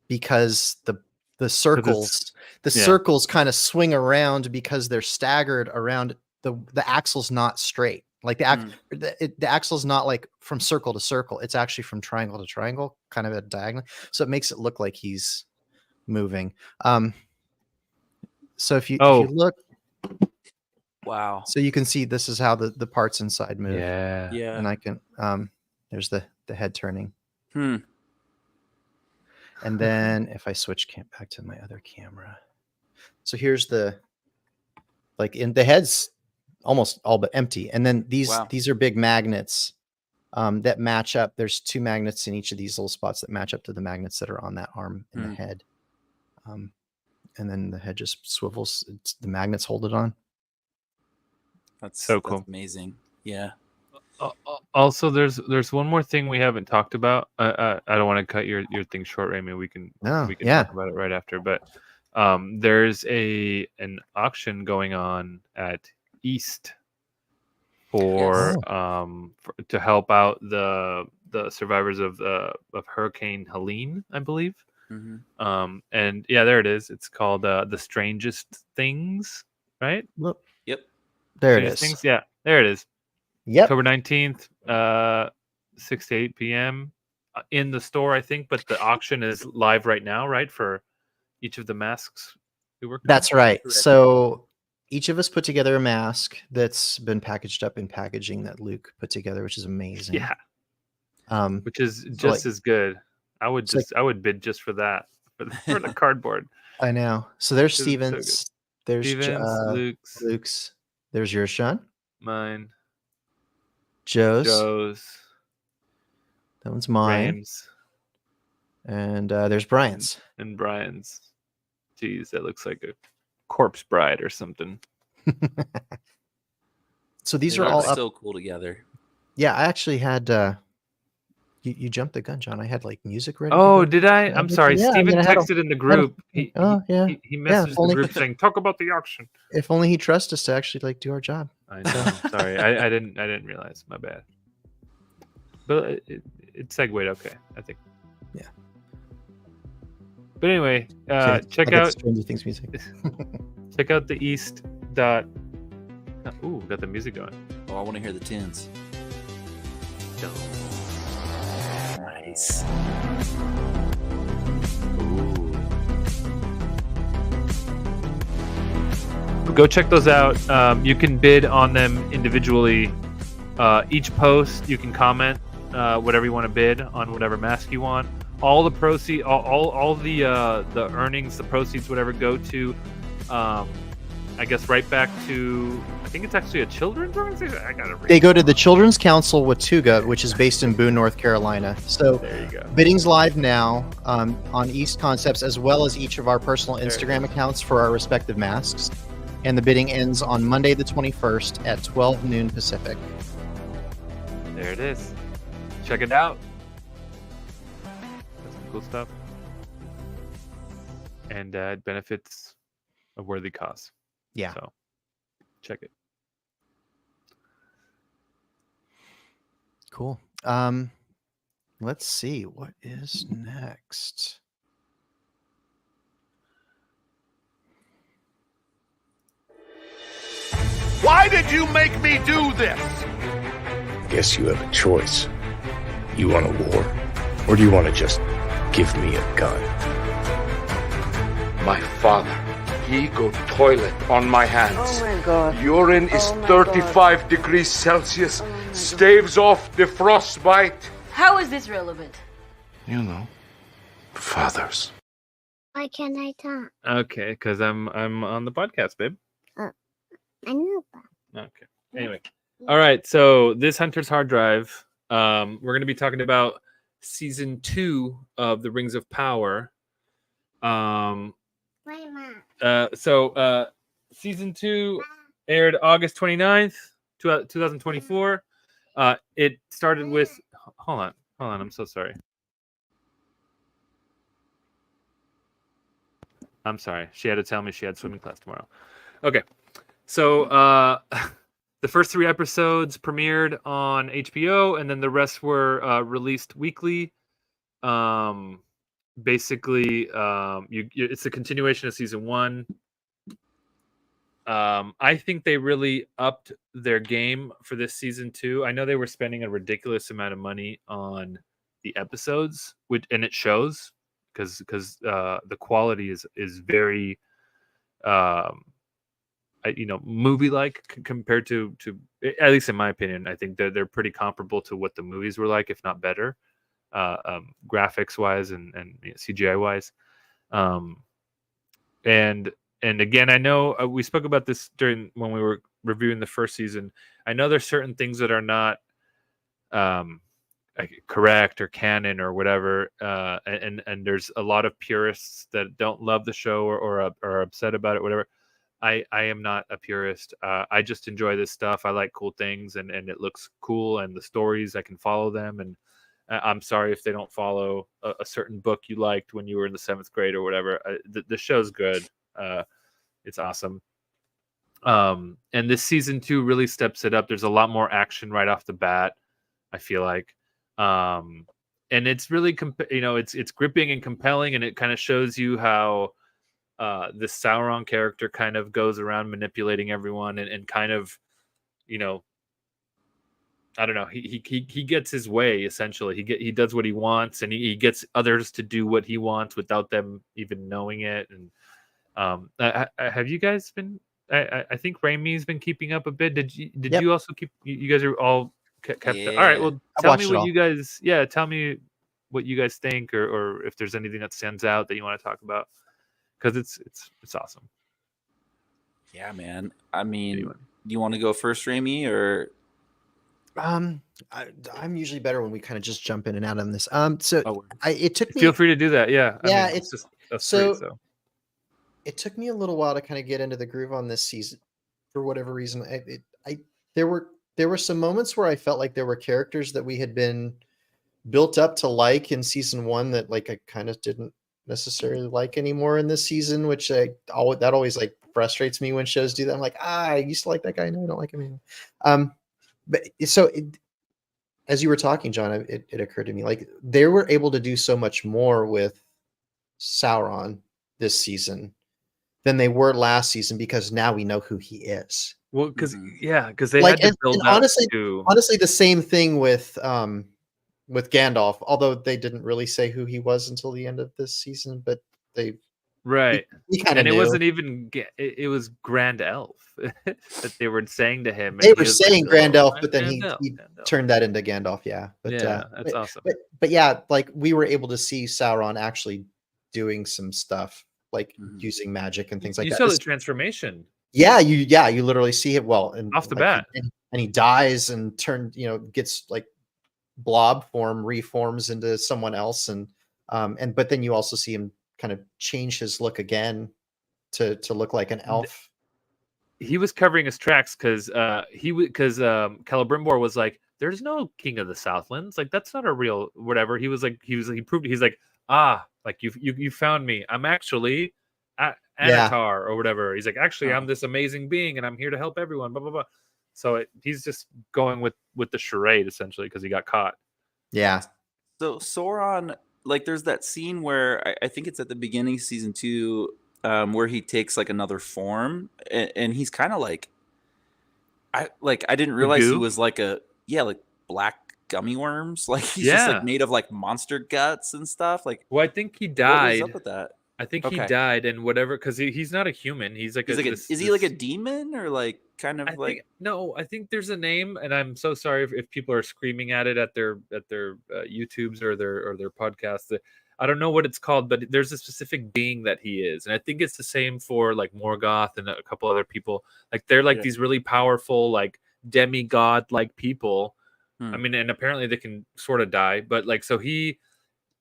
because the circles circles kind of swing around because they're staggered around. The axle's not straight. Like the axle's not like from circle to circle. It's actually from triangle to triangle, kind of a diagonal. So it makes it look like he's moving. So if you look, wow. so you can see this is how the parts inside move. Yeah. And I can there's the head turning. And then if I switch back to my other camera, so here's the head's almost all but empty, and then these are big magnets that match up. There's 2 magnets in each of these little spots that match up to the magnets that are on that arm in the head. And then the head just swivels. The magnets hold it on. That's so cool. That's amazing. Yeah. Also, there's one more thing we haven't talked about. I don't want to cut your thing short, Raymond. We can talk about it right after. But there's an auction going on at East for to help out the survivors of Hurricane Helene, I believe. Mm-hmm. And yeah, there it is. It's called The Strangest Things, right? Look. Yep. There Strangest it is. Things. Yeah, there it is. Yep. October 19th, 6 to 8 p.m. In the store, I think, but the auction is live right now, right? For each of the masks we worked on. That's right. So each of us put together a mask that's been packaged up in packaging that Luke put together, which is amazing. Yeah. Which is so just as good. I would bid just for that, for the cardboard. I know. So there's This is so Steven's. good. There's Steven's, Luke's. There's yours, Sean. Mine. Joe's. That one's mine. Rames. And there's Brian's. And Brian's. Geez, that looks like a corpse bride or something. So these They are all look up. so cool together. Yeah, I actually had. You jumped the gun, John. I had like music ready. Oh, did I? I'm sorry. Yeah, Steven I had texted in the group. He messaged the only- group saying, "Talk about the auction." If only he trusts us to actually like do our job. I know. Sorry, I didn't realize. My bad. But it segued okay, I think. Yeah. But anyway, Okay, check I got out Stranger Things music. check out the East dot. Ooh, got the music going. Oh, I want to hear the tunes. Nice. Go check those out. You can bid on them individually. Each post, you can comment whatever you want to bid on, whatever mask you want. All the proceeds, all the earnings, the proceeds, whatever, go to, I guess, right back to. I think it's actually a children's organization. I gotta read. They go to the Children's Council Watauga, which is based in Boone, North Carolina. So there you go. Bidding's live now on East Concepts, as well as each of our personal Instagram accounts for our respective masks. And the bidding ends on Monday the 21st at 12 noon Pacific. There it is. Check it out. That's some cool stuff. And it benefits a worthy cause. Yeah. So check it. Cool. Let's see what is next. Why did you make me do this? Guess you have a choice. You want a war, or do you want to just give me a gun? My father, he go toilet on my hands. Oh my God. Urine is 35 degrees Celsius, staves off the frostbite. How is this relevant? You know, fathers. Why can't I talk? Okay, because I'm on the podcast, babe. I know. Okay. Anyway. All right. So this Hunter's Hard Drive, we're going to be talking about season 2 of the Rings of Power. So season 2 aired August 29th, 2024. It started with hold on, I'm so sorry. I'm sorry. She had to tell me she had swimming class tomorrow. Okay. So the first 3 episodes premiered on HBO, and then the rest were released weekly. Basically, it's a continuation of season 1. I think they really upped their game for this season 2. I know they were spending a ridiculous amount of money on the episodes, and it shows because the quality is very movie-like compared to at least in my opinion. I think they're pretty comparable to what the movies were like, if not better, graphics wise and CGI wise. And again, I know we spoke about this when we were reviewing the first season. I know there's certain things that are not correct or canon or whatever, and there's a lot of purists that don't love the show or are upset about it, whatever. I am not a purist. I just enjoy this stuff. I like cool things, and it looks cool, and the stories I can follow them. And I'm sorry if they don't follow a certain book you liked when you were in the 7th grade or whatever. The show's good. It's awesome. And this season 2 really steps it up. There's a lot more action right off the bat, I feel like. And it's really it's gripping and compelling, and it kind of shows you how the Sauron character kind of goes around manipulating everyone and kind of, I don't know, he gets his way essentially. He does what he wants, and he gets others to do what he wants without them even knowing it. And have you guys been? I think Raimi's been keeping up a bit. Did you also keep? You guys are all kept. Yeah. All right. Well, I've tell watched me it what all. you guys. Yeah, tell me what you guys think, or if there's anything that stands out that you want to talk about, because it's awesome. Yeah, man. I mean, Anyone? do you want to go first, Raimi, or? I'm usually better when we kind of just jump in and out on this. So Oh, it took me. Feel free to do that. Yeah. Yeah, I mean, it's just us so. three. So It took me a little while to kind of get into the groove on this season, for whatever reason. There were some moments where I felt like there were characters that we had been built up to like in season 1 that like I kind of didn't necessarily like anymore in this season, which that always like frustrates me when shows do that. I'm like, I used to like that guy, no, I don't like him anymore. But so as you were talking, John, it occurred to me like they were able to do so much more with Sauron this season than they were last season, because now we know who he is. well, because they Like, had to build and up honestly, to. the same thing with Gandalf, although they didn't really say who he was until the end of this season, but Right. he kind of And it knew. wasn't even it was Grand Elf that they were saying to him. They And were he was like, saying "Oh, Grand Elf, but then Grand Elf, he Grand Elf." turned that into Gandalf. Yeah, but Yeah, that's awesome. But yeah, like we were able to see Sauron actually doing some stuff, like using magic and things like You that. saw the transformation Yeah, you literally see it and off the like, bat. and he dies and gets like blob form, reforms into someone else, and but then you also see him kind of change his look again to look like an elf. He was covering his tracks because Celebrimbor was like, "There's no King of the Southlands. Like that's not a real whatever." He proved it. He's like, like you found me. I'm actually Anatar or whatever. He's like, actually, I'm this amazing being, and I'm here to help everyone. Blah blah blah. So he's just going with the charade essentially because he got caught. Yeah. So Sauron, like, there's that scene where I think it's at the beginning of season 2, where he takes like another form, and he's kind of like, I didn't realize he was like like black gummy worms. Like he's just like made of like monster guts and stuff. Like, well, I think he died. What was up with that? I think he died and whatever, because he's not a human. He's like is he like a demon or like kind of I think there's a name, and I'm so sorry if people are screaming at it at their YouTubes or their podcasts. I don't know what it's called, but there's a specific being that he is, and I think it's the same for like Morgoth and a couple other people. Like they're like these really powerful, like demigod like people. I mean, and apparently they can sort of die, but like so he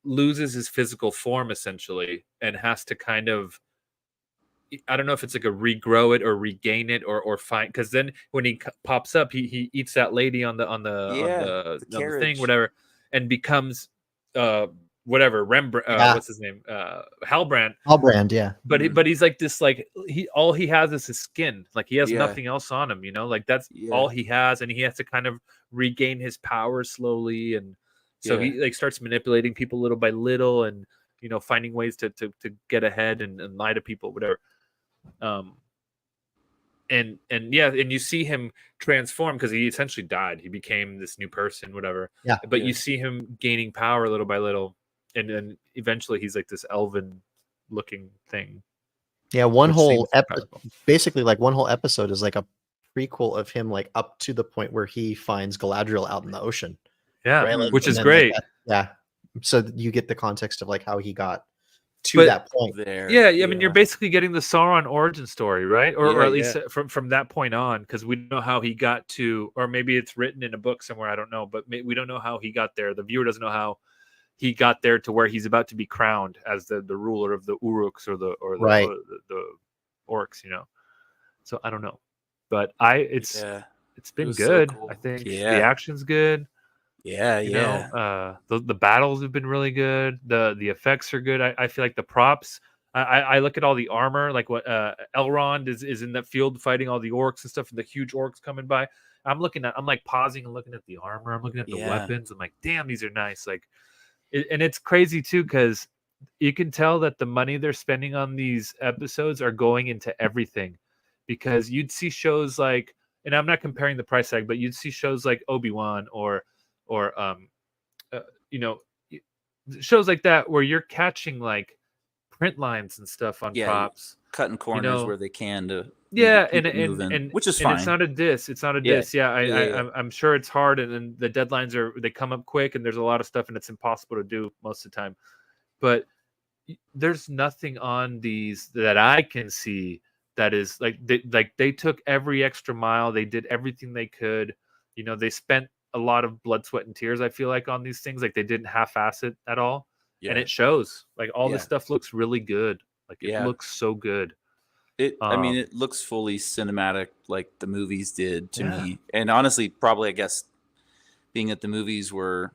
loses his physical form essentially and has to kind of, I don't know if it's like a regrow it or regain it or find, because then when he pops up, he eats that lady on the thing, whatever, and becomes whatever Rembrandt, what's his name, Halbrand, yeah. But he's like this, like all he has is his skin, like he has nothing else on him, like that's all he has, and he has to kind of regain his power slowly, and so he like starts manipulating people little by little, and finding ways to get ahead and lie to people, whatever. And you see him transform because he essentially died. He became this new person, whatever. Yeah. But you see him gaining power little by little, and then eventually he's like this elven looking thing. Yeah, one whole basically like one whole episode is like a prequel of him like up to the point where he finds Galadriel out in the ocean. Yeah, right? Which is great. So you get the context of like how he got to that point there. Yeah, I mean, you're basically getting the Sauron origin story, right? Or at least from that point on, because we don't know how he got to, or maybe it's written in a book somewhere, I don't know, but we don't know how he got there. The viewer doesn't know how he got there to where he's about to be crowned as the ruler of the Uruks or the orcs, So I don't know, but it's been was so good. cool. I think the Yeah. action's good. Yeah, You yeah. know, the battles have been really good. The effects are good. I feel like the props. I look at all the armor, like what Elrond is in the field fighting all the orcs and stuff, and the huge orcs coming by. I'm like pausing and looking at the armor. I'm looking at the Yeah. weapons. I'm like, damn, these are nice. Like, and it's crazy too because you can tell that the money they're spending on these episodes are going into everything. Because you'd see shows like, and I'm not comparing the price tag, but you'd see shows like Obi-Wan or you know, shows like that where you're catching like print lines and stuff on Yeah, props, cutting corners where they can to yeah, keep it moving, which is and fine. it's not a diss. It's not a Yeah. diss. Yeah, Yeah. I'm sure it's hard, and the deadlines they come up quick, and there's a lot of stuff, and it's impossible to do most of the time. But there's nothing on these that I can see that is like they took every extra mile. They did everything they could. You know, they spent a lot of blood, sweat, and tears. I feel like on these things, like they didn't half-ass it at all, and Yeah. it shows. Like all this Yeah. stuff looks really good. Like it Yeah. looks so good. I mean, it looks fully cinematic like the movies did to Yeah. me. And honestly, probably I guess being that the movies were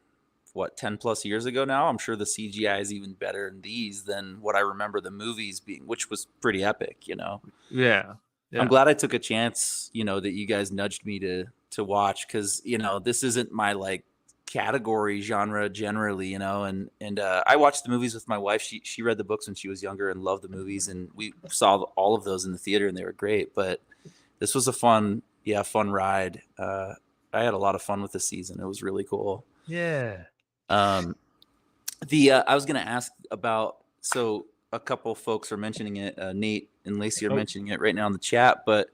10 plus years ago now, I'm sure the CGI is even better in these than what I remember the movies being, which was pretty epic, you know. Yeah. I'm glad I took a chance, you know, that you guys nudged me to watch, because, you know, this isn't my like category genre generally, you know, and I watched the movies with my wife. She read the books when she was younger and loved the movies, and we saw all of those in the theater and they were great. But this was a fun ride. I had a lot of fun with the season. It was really cool. Yeah. I was gonna ask about, so a couple folks are mentioning it. Nate and Lacey are mentioning it right now in the chat, but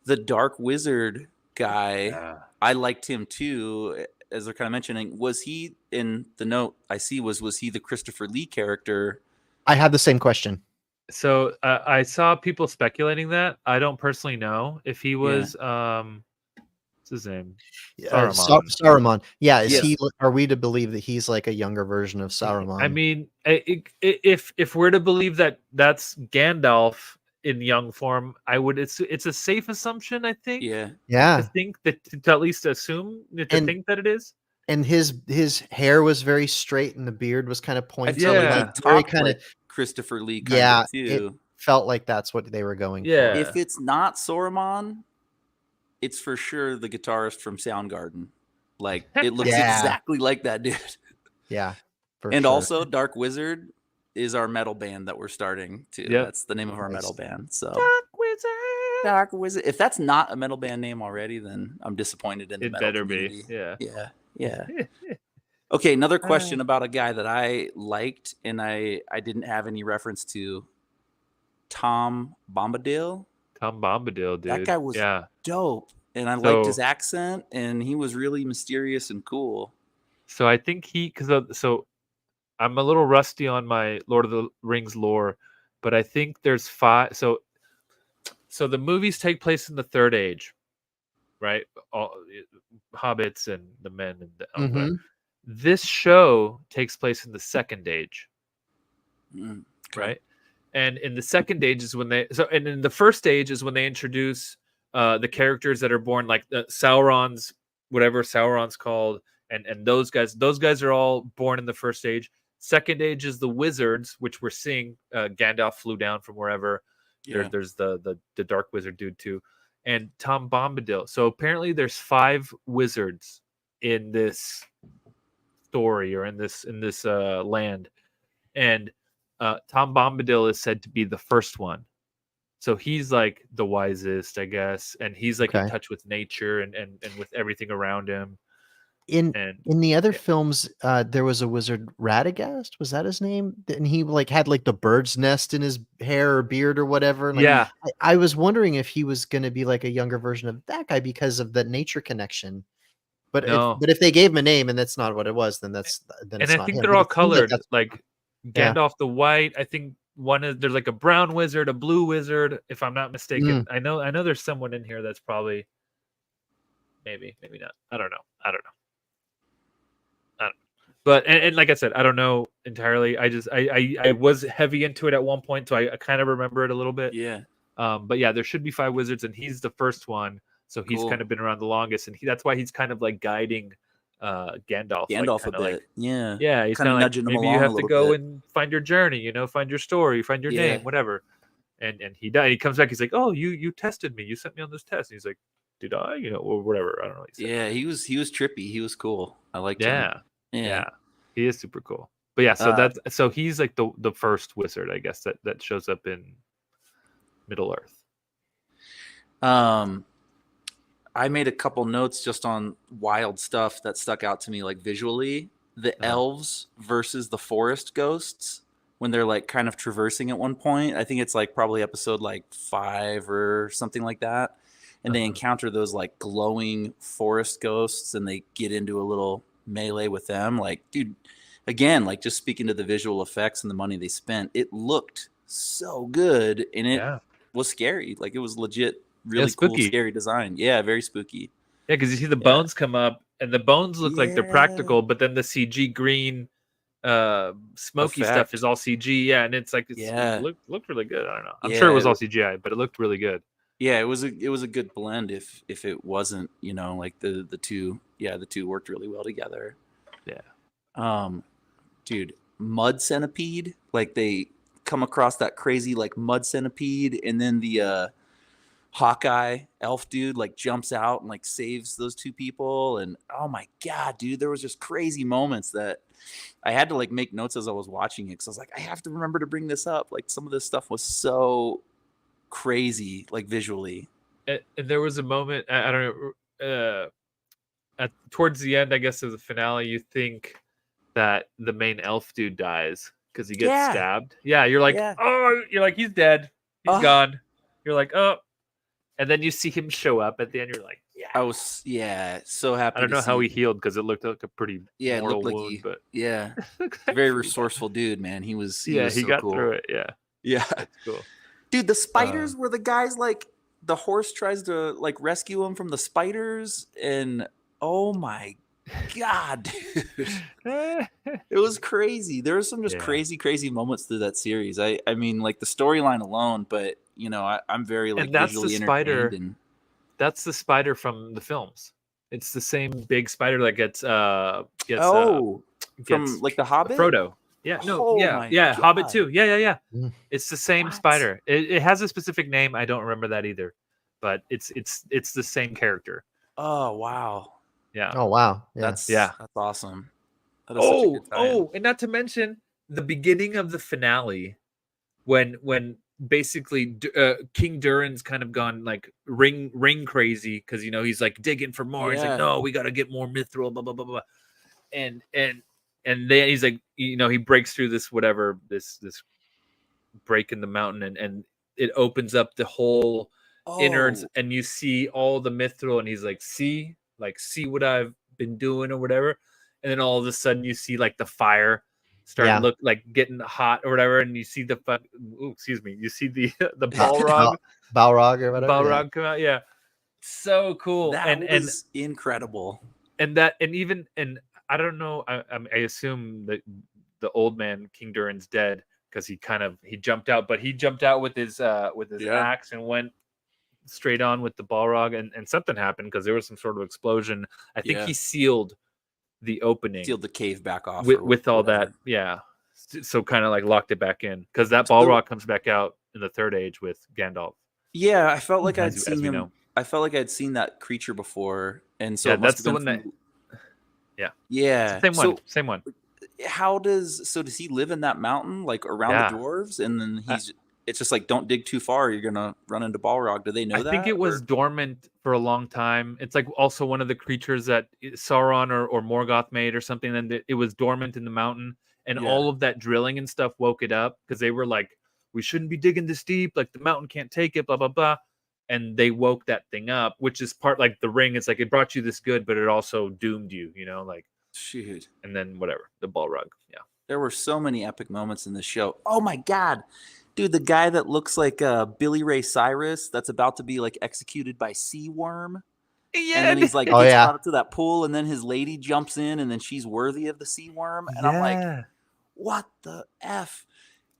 the Dark Wizard guy, I liked him too. As they're kind of mentioning, was he in the note I see? Was he the Christopher Lee character? I had the same question. So I saw people speculating that. I don't personally know if he was. What's his name? Saruman. Saruman. Yeah, is Yes. he? Are we to believe that he's like a younger version of Saruman? I mean, if we're to believe that that's Gandalf in young form, I would. It's a safe assumption, I think. Yeah. Yeah. To think that, to at least assume think that it is. And his hair was very straight, and the beard was kind of I pointy. felt like like he very talked kind of like Christopher Lee kind yeah. of too. It felt like that's what they were going Yeah. for. If it's not Saruman, it's for sure the guitarist from Soundgarden. Like, it looks Yeah. exactly like that dude. Yeah. For And sure. also, Dark Wizard is our metal band that we're starting too. Yep. That's the name of our Nice. metal band. So Dark Wizard. Dark Wizard. If that's not a metal band name already, then I'm disappointed in the It metal better community. be. Yeah. Yeah. Yeah. Okay, another question about a guy that I liked and I didn't have any reference to. Tom Bombadil. Tom Bombadil, dude. That guy was dope. And I liked his accent, and he was really mysterious and cool. So I think so I'm a little rusty on my Lord of the Rings lore, but I think there's 5. So the movies take place in the Third Age, right? All hobbits and the men and the elves. Mhm. This show takes place in the Second Age, Okay. right? And in the Second Age is when and in the First Age is when they introduce the characters that are born, like Sauron's, whatever Sauron's called, and those guys are all born in the First Age. Second Age is the wizards, which we're seeing. Gandalf flew down from wherever. Yeah. There's the Dark Wizard dude too, and Tom Bombadil. So apparently there's 5 wizards in this story, or in this land, and Tom Bombadil is said to be the first one. So he's like the wisest, I guess, and he's like in Okay. touch with nature and with everything around him. In And the other films, there was a wizard, Radagast. Was that his name? And he like had like the bird's nest in his hair or beard or whatever. Like, yeah, I was wondering if he was going to be like a younger version of that guy because of the nature connection. But No. if they gave him a name and that's not what it was, then it's and not I think him. they're But all it seems colored. that's- Like Yeah. Gandalf the white. I think there's like a brown wizard, a blue wizard, if I'm not mistaken. I know there's someone in here that's probably maybe not. I don't know. But and like I said, I don't know entirely. I was heavy into it at one point, so I kind of remember it a little bit. Yeah. But yeah, there should be 5 wizards, and he's the first one, so he's Cool. kind of been around the longest, and that's why he's kind of like guiding Gandalf. Gandalf a kinda like, bit. Yeah. yeah, he's Kind kind of of like, nudging him maybe you along a have to little go bit. and find your journey, find your story, find your Yeah. name, whatever. And he died. He comes back. He's like, "Oh, you tested me. You sent me on this test." And he's like, "Did I? Or whatever. I don't know." What he said. Yeah, he was trippy. He was cool. I liked him. Yeah, Yeah. yeah, he is super cool. But yeah, so he's like the first wizard, I guess, that shows up in Middle Earth. I made a couple notes just on wild stuff that stuck out to me, like visually. The elves versus the forest ghosts when they're like kind of traversing at one point. I think it's like probably episode like 5 or something like that. And they encounter those like glowing forest ghosts and they get into a little melee with them. Like, dude, again, like just speaking to the visual effects and the money they spent, it looked so good and it was scary. Like it was legit, really cool, spooky. scary design. Yeah, very spooky. Yeah, because you see the bones come up, and the bones look like they're practical, but then the CG green, smoky stuff is all CG. Yeah, and it's like it looked really good. I don't know. I'm sure it was all CGI, but it looked really good. Yeah, it was a good blend. If it wasn't, like the two worked really well together. Yeah. Dude, mud centipede. Like they come across that crazy like mud centipede, and then the Hawkeye elf dude like jumps out and like saves those 2 people. And oh my god, dude, there was just crazy moments that I had to like make notes as I was watching it because I was like, I have to remember to bring this up. Like some of this stuff was so crazy, like visually. And there was a moment, I don't know, towards the end, I guess, of the finale, you think that the main elf dude dies because he gets stabbed. Yeah, you're like, oh, he's dead, he's gone. You're like, oh. And then you see him show up at the end. You're like, yeah. I was, so happy. I don't know how he healed because it looked like a pretty mortal wound. But very resourceful dude, man. He was he so got cool. through it. Yeah, That's cool. Dude, the spiders were the guys like the horse tries to like rescue him from the spiders, and oh my god, dude, it was crazy. There were some just crazy moments through that series. I mean, like the storyline alone, but. I'm very like visually entertained. And that's the spider from the films. It's the same big spider that gets from like the Hobbit. Frodo. Yeah, no, yeah, Hobbit too. Yeah. It's the same spider. It has a specific name. I don't remember that either, but it's the same character. Oh wow. Yeah. Oh wow. That's awesome. That is such a good tie-in. And not to mention the beginning of the finale when basically King Durin's kind of gone like ring crazy because he's like digging for more. He's like, no, we got to get more mithril, blah blah blah blah. And then he's like, he breaks through this break in the mountain, and it opens up the whole innards, and you see all the mithril, and he's like, see what I've been doing or whatever. And then all of a sudden you see like the fire start look like getting hot or whatever, and you see the you see the Balrog or whatever. Balrog come out. Yeah, so cool. That was incredible. And I don't know. I assume that the old man King Durin's dead because he jumped out, but he jumped out with his axe and went straight on with the Balrog, and something happened because there was some sort of explosion. I think he sealed the opening, sealed the cave back off with all that. Yeah, so kind of like locked it back in because that Balrog comes back out in the Third Age with Gandalf. Yeah, I felt like I'd seen him. I felt like I'd seen that creature before, and so that's the one that. Yeah, same one. Does he live in that mountain like around the dwarves, and then it's just like, don't dig too far, you're gonna run into Balrog. Do they know that? I think it was dormant for a long time. It's like also one of the creatures that Sauron or Morgoth made or something, and it was dormant in the mountain, and all of that drilling and stuff woke it up because they were like, we shouldn't be digging this deep, like the mountain can't take it, blah blah blah. And they woke that thing up, which is part like the ring. It's like it brought you this good, but it also doomed you, like shoot. And then whatever, the Balrog. Yeah. There were so many epic moments in this show. Oh my God. Dude, the guy that looks like Billy Ray Cyrus that's about to be like executed by Sea Worm. Yeah. And then he's like, gets out to that pool, and then his lady jumps in, and then she's worthy of the Sea Worm. And I'm like, what the F?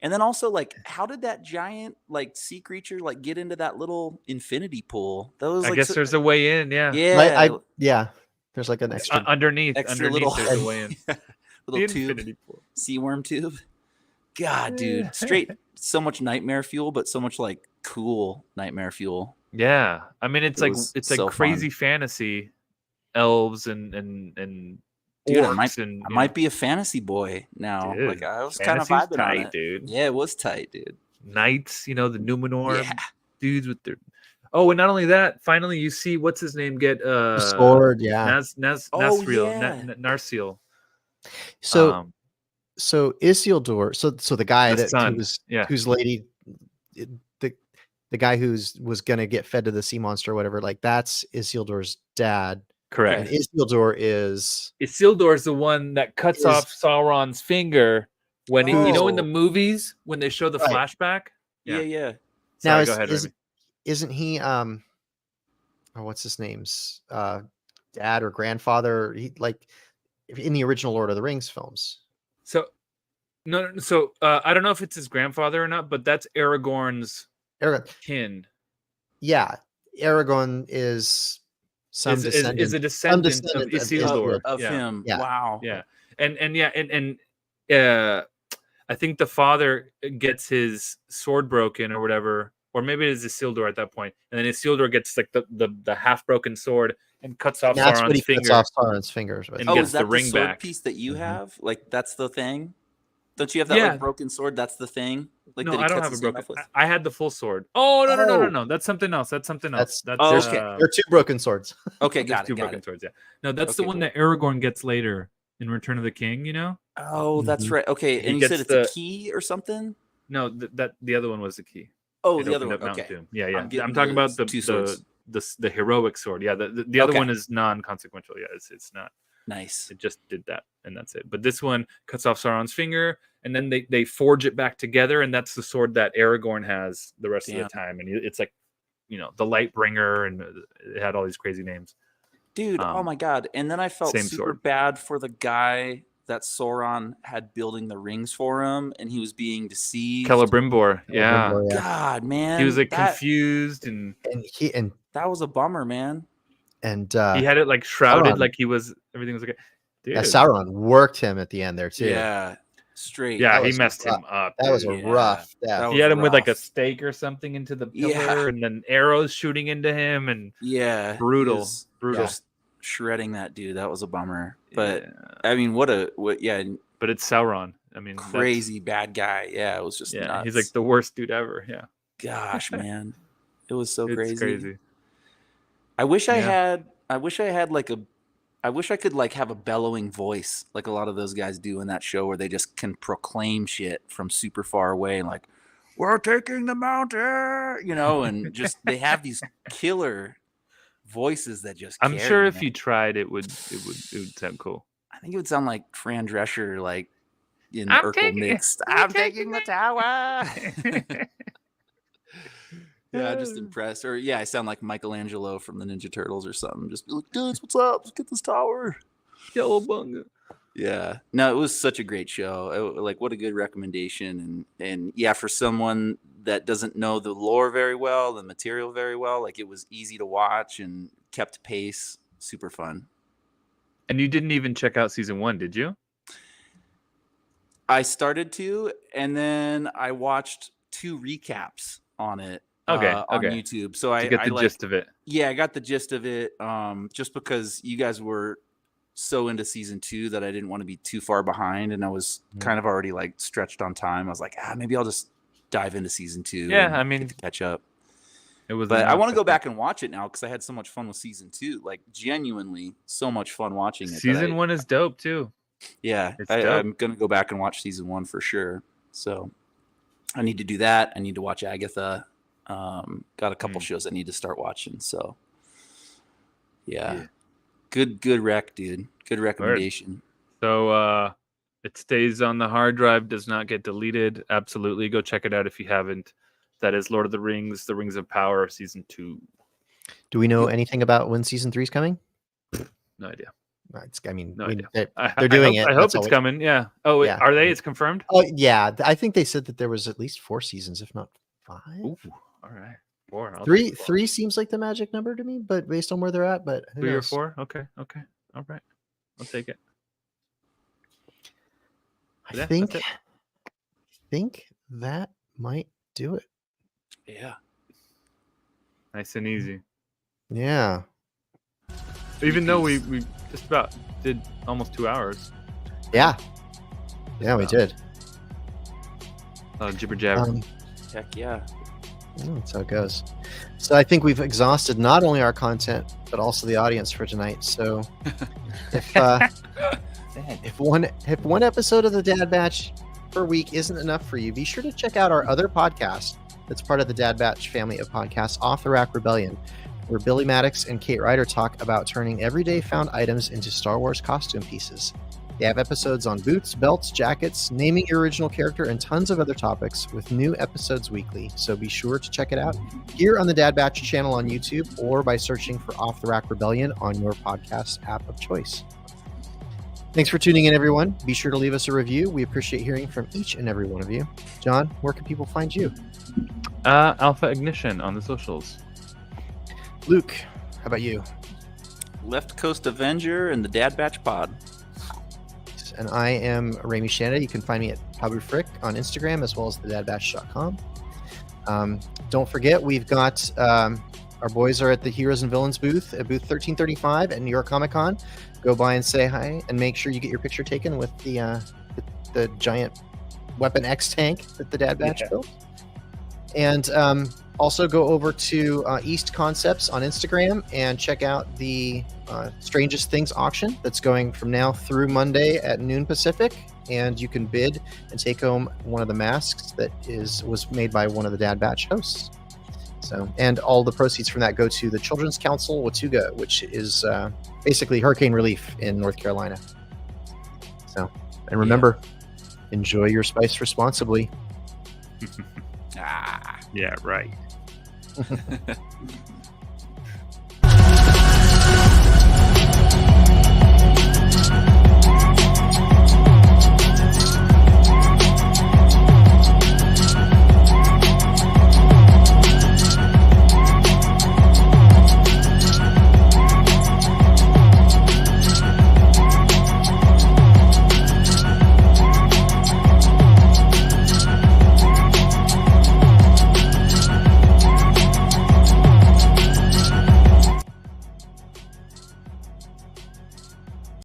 And then also, like, how did that giant like sea creature like get into that little infinity pool? That was I like guess there's a way in. Yeah. yeah, Yeah. There's like an extra. Underneath. extra Underneath, little there's a way in. little The tube, infinity pool. sea worm tube. God, dude, straight so much nightmare fuel, but so much like cool nightmare fuel. Yeah. I mean, it's It like was so crazy fun. fantasy, elves and Dude, I orcs and might be a fantasy boy now. Dude, Like I was kind of fantasy's vibing on tight, it, dude. Yeah, it was tight, dude. Knights, the Numenor Yeah. dudes with their. Oh, and not only that, finally you see what's his name get The sword, yeah. Nasriel, yeah. Narsil. So so Isildur, so the guy The that son, yeah. whose lady, the guy was gonna get fed to the sea monster or whatever, like that's Isildur's dad. Correct. And Isildur is Isildur's the one that cuts off Sauron's finger when in the Oh. movies when they show the Right. flashback. Yeah. now Sorry, go ahead, Remy. isn't he what's his name's dad or grandfather? He like in the original Lord of the Rings films. So no, so I don't know if it's his grandfather or not, but that's Aragorn's kin. Yeah, Aragorn is some descendant. Is a descendant of descendant of Isildur. Of Yeah. him. Yeah. Wow. Yeah, and I think the father gets his sword broken or whatever, or maybe it is Isildur at that point, and then Isildur gets like the half broken sword and cuts off That's what Sauron's he finger. cuts off Sauron's fingers with. And Oh, gets is that the ring sword back. piece that you have? Like that's the thing? Don't you have that like broken sword? That's the thing? Like No, that he I don't cuts have a his hand broken. off with? I had the full sword. Oh no! That's something else. That's something else. That's Oh, There's, okay. there are two broken swords. Okay, there's got it. two Got broken it. swords. Yeah. No, that's the Okay, one cool. that Aragorn gets later in Return of the King. Oh, that's right. Okay, He and you gets said it's a key or something? No, that the other one was the key. Oh, It the other opened one. up Mountain Okay. Doom. Yeah. I'm getting I'm talking about two swords. the heroic sword. Yeah, the other Okay. one is non-consequential. Yeah, it's not. Nice. It just did that, and that's it. But this one cuts off Sauron's finger, and then they forge it back together, and that's the sword that Aragorn has the rest of the time. And it's like, the Lightbringer, and it had all these crazy names. Dude, oh my god. And then I felt same super sword. bad for the guy that Sauron had building the rings for him, and he was being deceived. Celebrimbor, yeah. Celebrimbor, yeah. God, man. He was like that, confused, and that was a bummer, man. And he had it like shrouded, Sauron. like everything was okay. Dude. Yeah, Sauron worked him at the end there too. Yeah. Straight. Yeah, That he was messed rough. him up. That was a dude. rough death. He had him with like a rough. stake or something into the pillar, Yeah. and then arrows shooting into him, and Yeah. he brutal. was Brutal. Just shredding that dude. That was a bummer. But I mean, what yeah, But it's Sauron. I mean, that's- crazy bad guy. Yeah, it was just Yeah, nuts. he's like the worst dude ever. Yeah. Gosh, man. It was so It's crazy. I wish I Yeah. had like I wish I could like have a bellowing voice like a lot of those guys do in that show where they just can proclaim shit from super far away and like, we're taking the mountain, and just they have these killer voices that just I'm carry, sure if man. you tried, it would sound cool. I think it would sound like Fran Drescher, like in I'm Urkel taking- mixed. I'm I'm taking the tower. Yeah, just impressed. Or yeah, I sound like Michelangelo from the Ninja Turtles or something. Just be like, dudes, what's up? Let's get this tower. Cowabunga. Yeah. No, it was such a great show. Like, what a good recommendation. And yeah, for someone that doesn't know the lore very well, the material very well, like it was easy to watch and kept pace. Super fun. And you didn't even check out season 1, did you? I started to, and then I watched 2 recaps on it. On YouTube. So I get the like, gist of it. Yeah, I got the gist of it. Just because you guys were so into season 2 that I didn't want to be too far behind, and I was kind of already like stretched on time. I was like, maybe I'll just dive into season 2. Yeah, and I mean, get to catch up. It was, but I want to go back and watch it now because I had so much fun with season 2. Like genuinely, so much fun watching it. Season 1 is dope too. Yeah, It's dope. I'm gonna go back and watch season 1 for sure. So I need to do that. I need to watch Agatha. Got a couple shows I need to start watching. So yeah. Good rec, dude. Good recommendation. So it stays on the hard drive, does not get deleted. Absolutely, go check it out if you haven't. That is Lord of the Rings, The Rings of Power, season 2. Do we know anything about when season 3 is coming? No idea. I mean, No we- idea. they're doing I it. hope, I hope That's all it's we- coming. Yeah. Oh, wait, Yeah. are they? It's confirmed. Oh yeah, I think they said that there was at least 4 seasons, if not 5. Ooh, all right. 4. I'll Three take 4. 3 seems like the magic number to me, but based on where they're at, but who 3 or knows? 4. Okay. All right. I'll take it. I Yeah, think that's that might do it. Yeah. Nice and easy. Yeah. Even though we just about did almost 2 hours. Yeah. Yeah, we about. did. Jibber jabber. Heck yeah. That's how it goes. So I think we've exhausted not only our content but also the audience for tonight. So if one episode of the Dad Batch per week isn't enough for you, be sure to check out our other podcast that's part of the Dad Batch family of podcasts, Off the Rack Rebellion, where Billy Maddox and Kate Ryder talk about turning everyday found items into Star Wars costume pieces. They have episodes on boots, belts, jackets, naming your original character, and tons of other topics with new episodes weekly. So be sure to check it out here on the Dad Batch channel on YouTube or by searching for Off the Rack Rebellion on your podcast app of choice. Thanks for tuning in, everyone. Be sure to leave us a review. We appreciate hearing from each and every one of you. John, where can people find you? Alpha Ignition on the socials. Luke, how about you? Left Coast Avenger and the Dad Batch Pod. And I am Rami Shanda. You can find me at Pabu Frick on Instagram as well as thedadbatch.com. Don't forget, we've got our boys are at the Heroes and Villains booth at booth 1335 at New York Comic Con. Go by and say hi, and make sure you get your picture taken with the giant Weapon X tank that the Dad Batch built. And also go over to East Concepts on Instagram and check out the Strangest Things auction that's going from now through Monday at noon Pacific. And you can bid and take home one of the masks that was made by one of the Dad Batch hosts. So, and all the proceeds from that go to the Children's Council Watauga, which is basically hurricane relief in North Carolina. So, and remember, enjoy your spice responsibly. Yeah, right.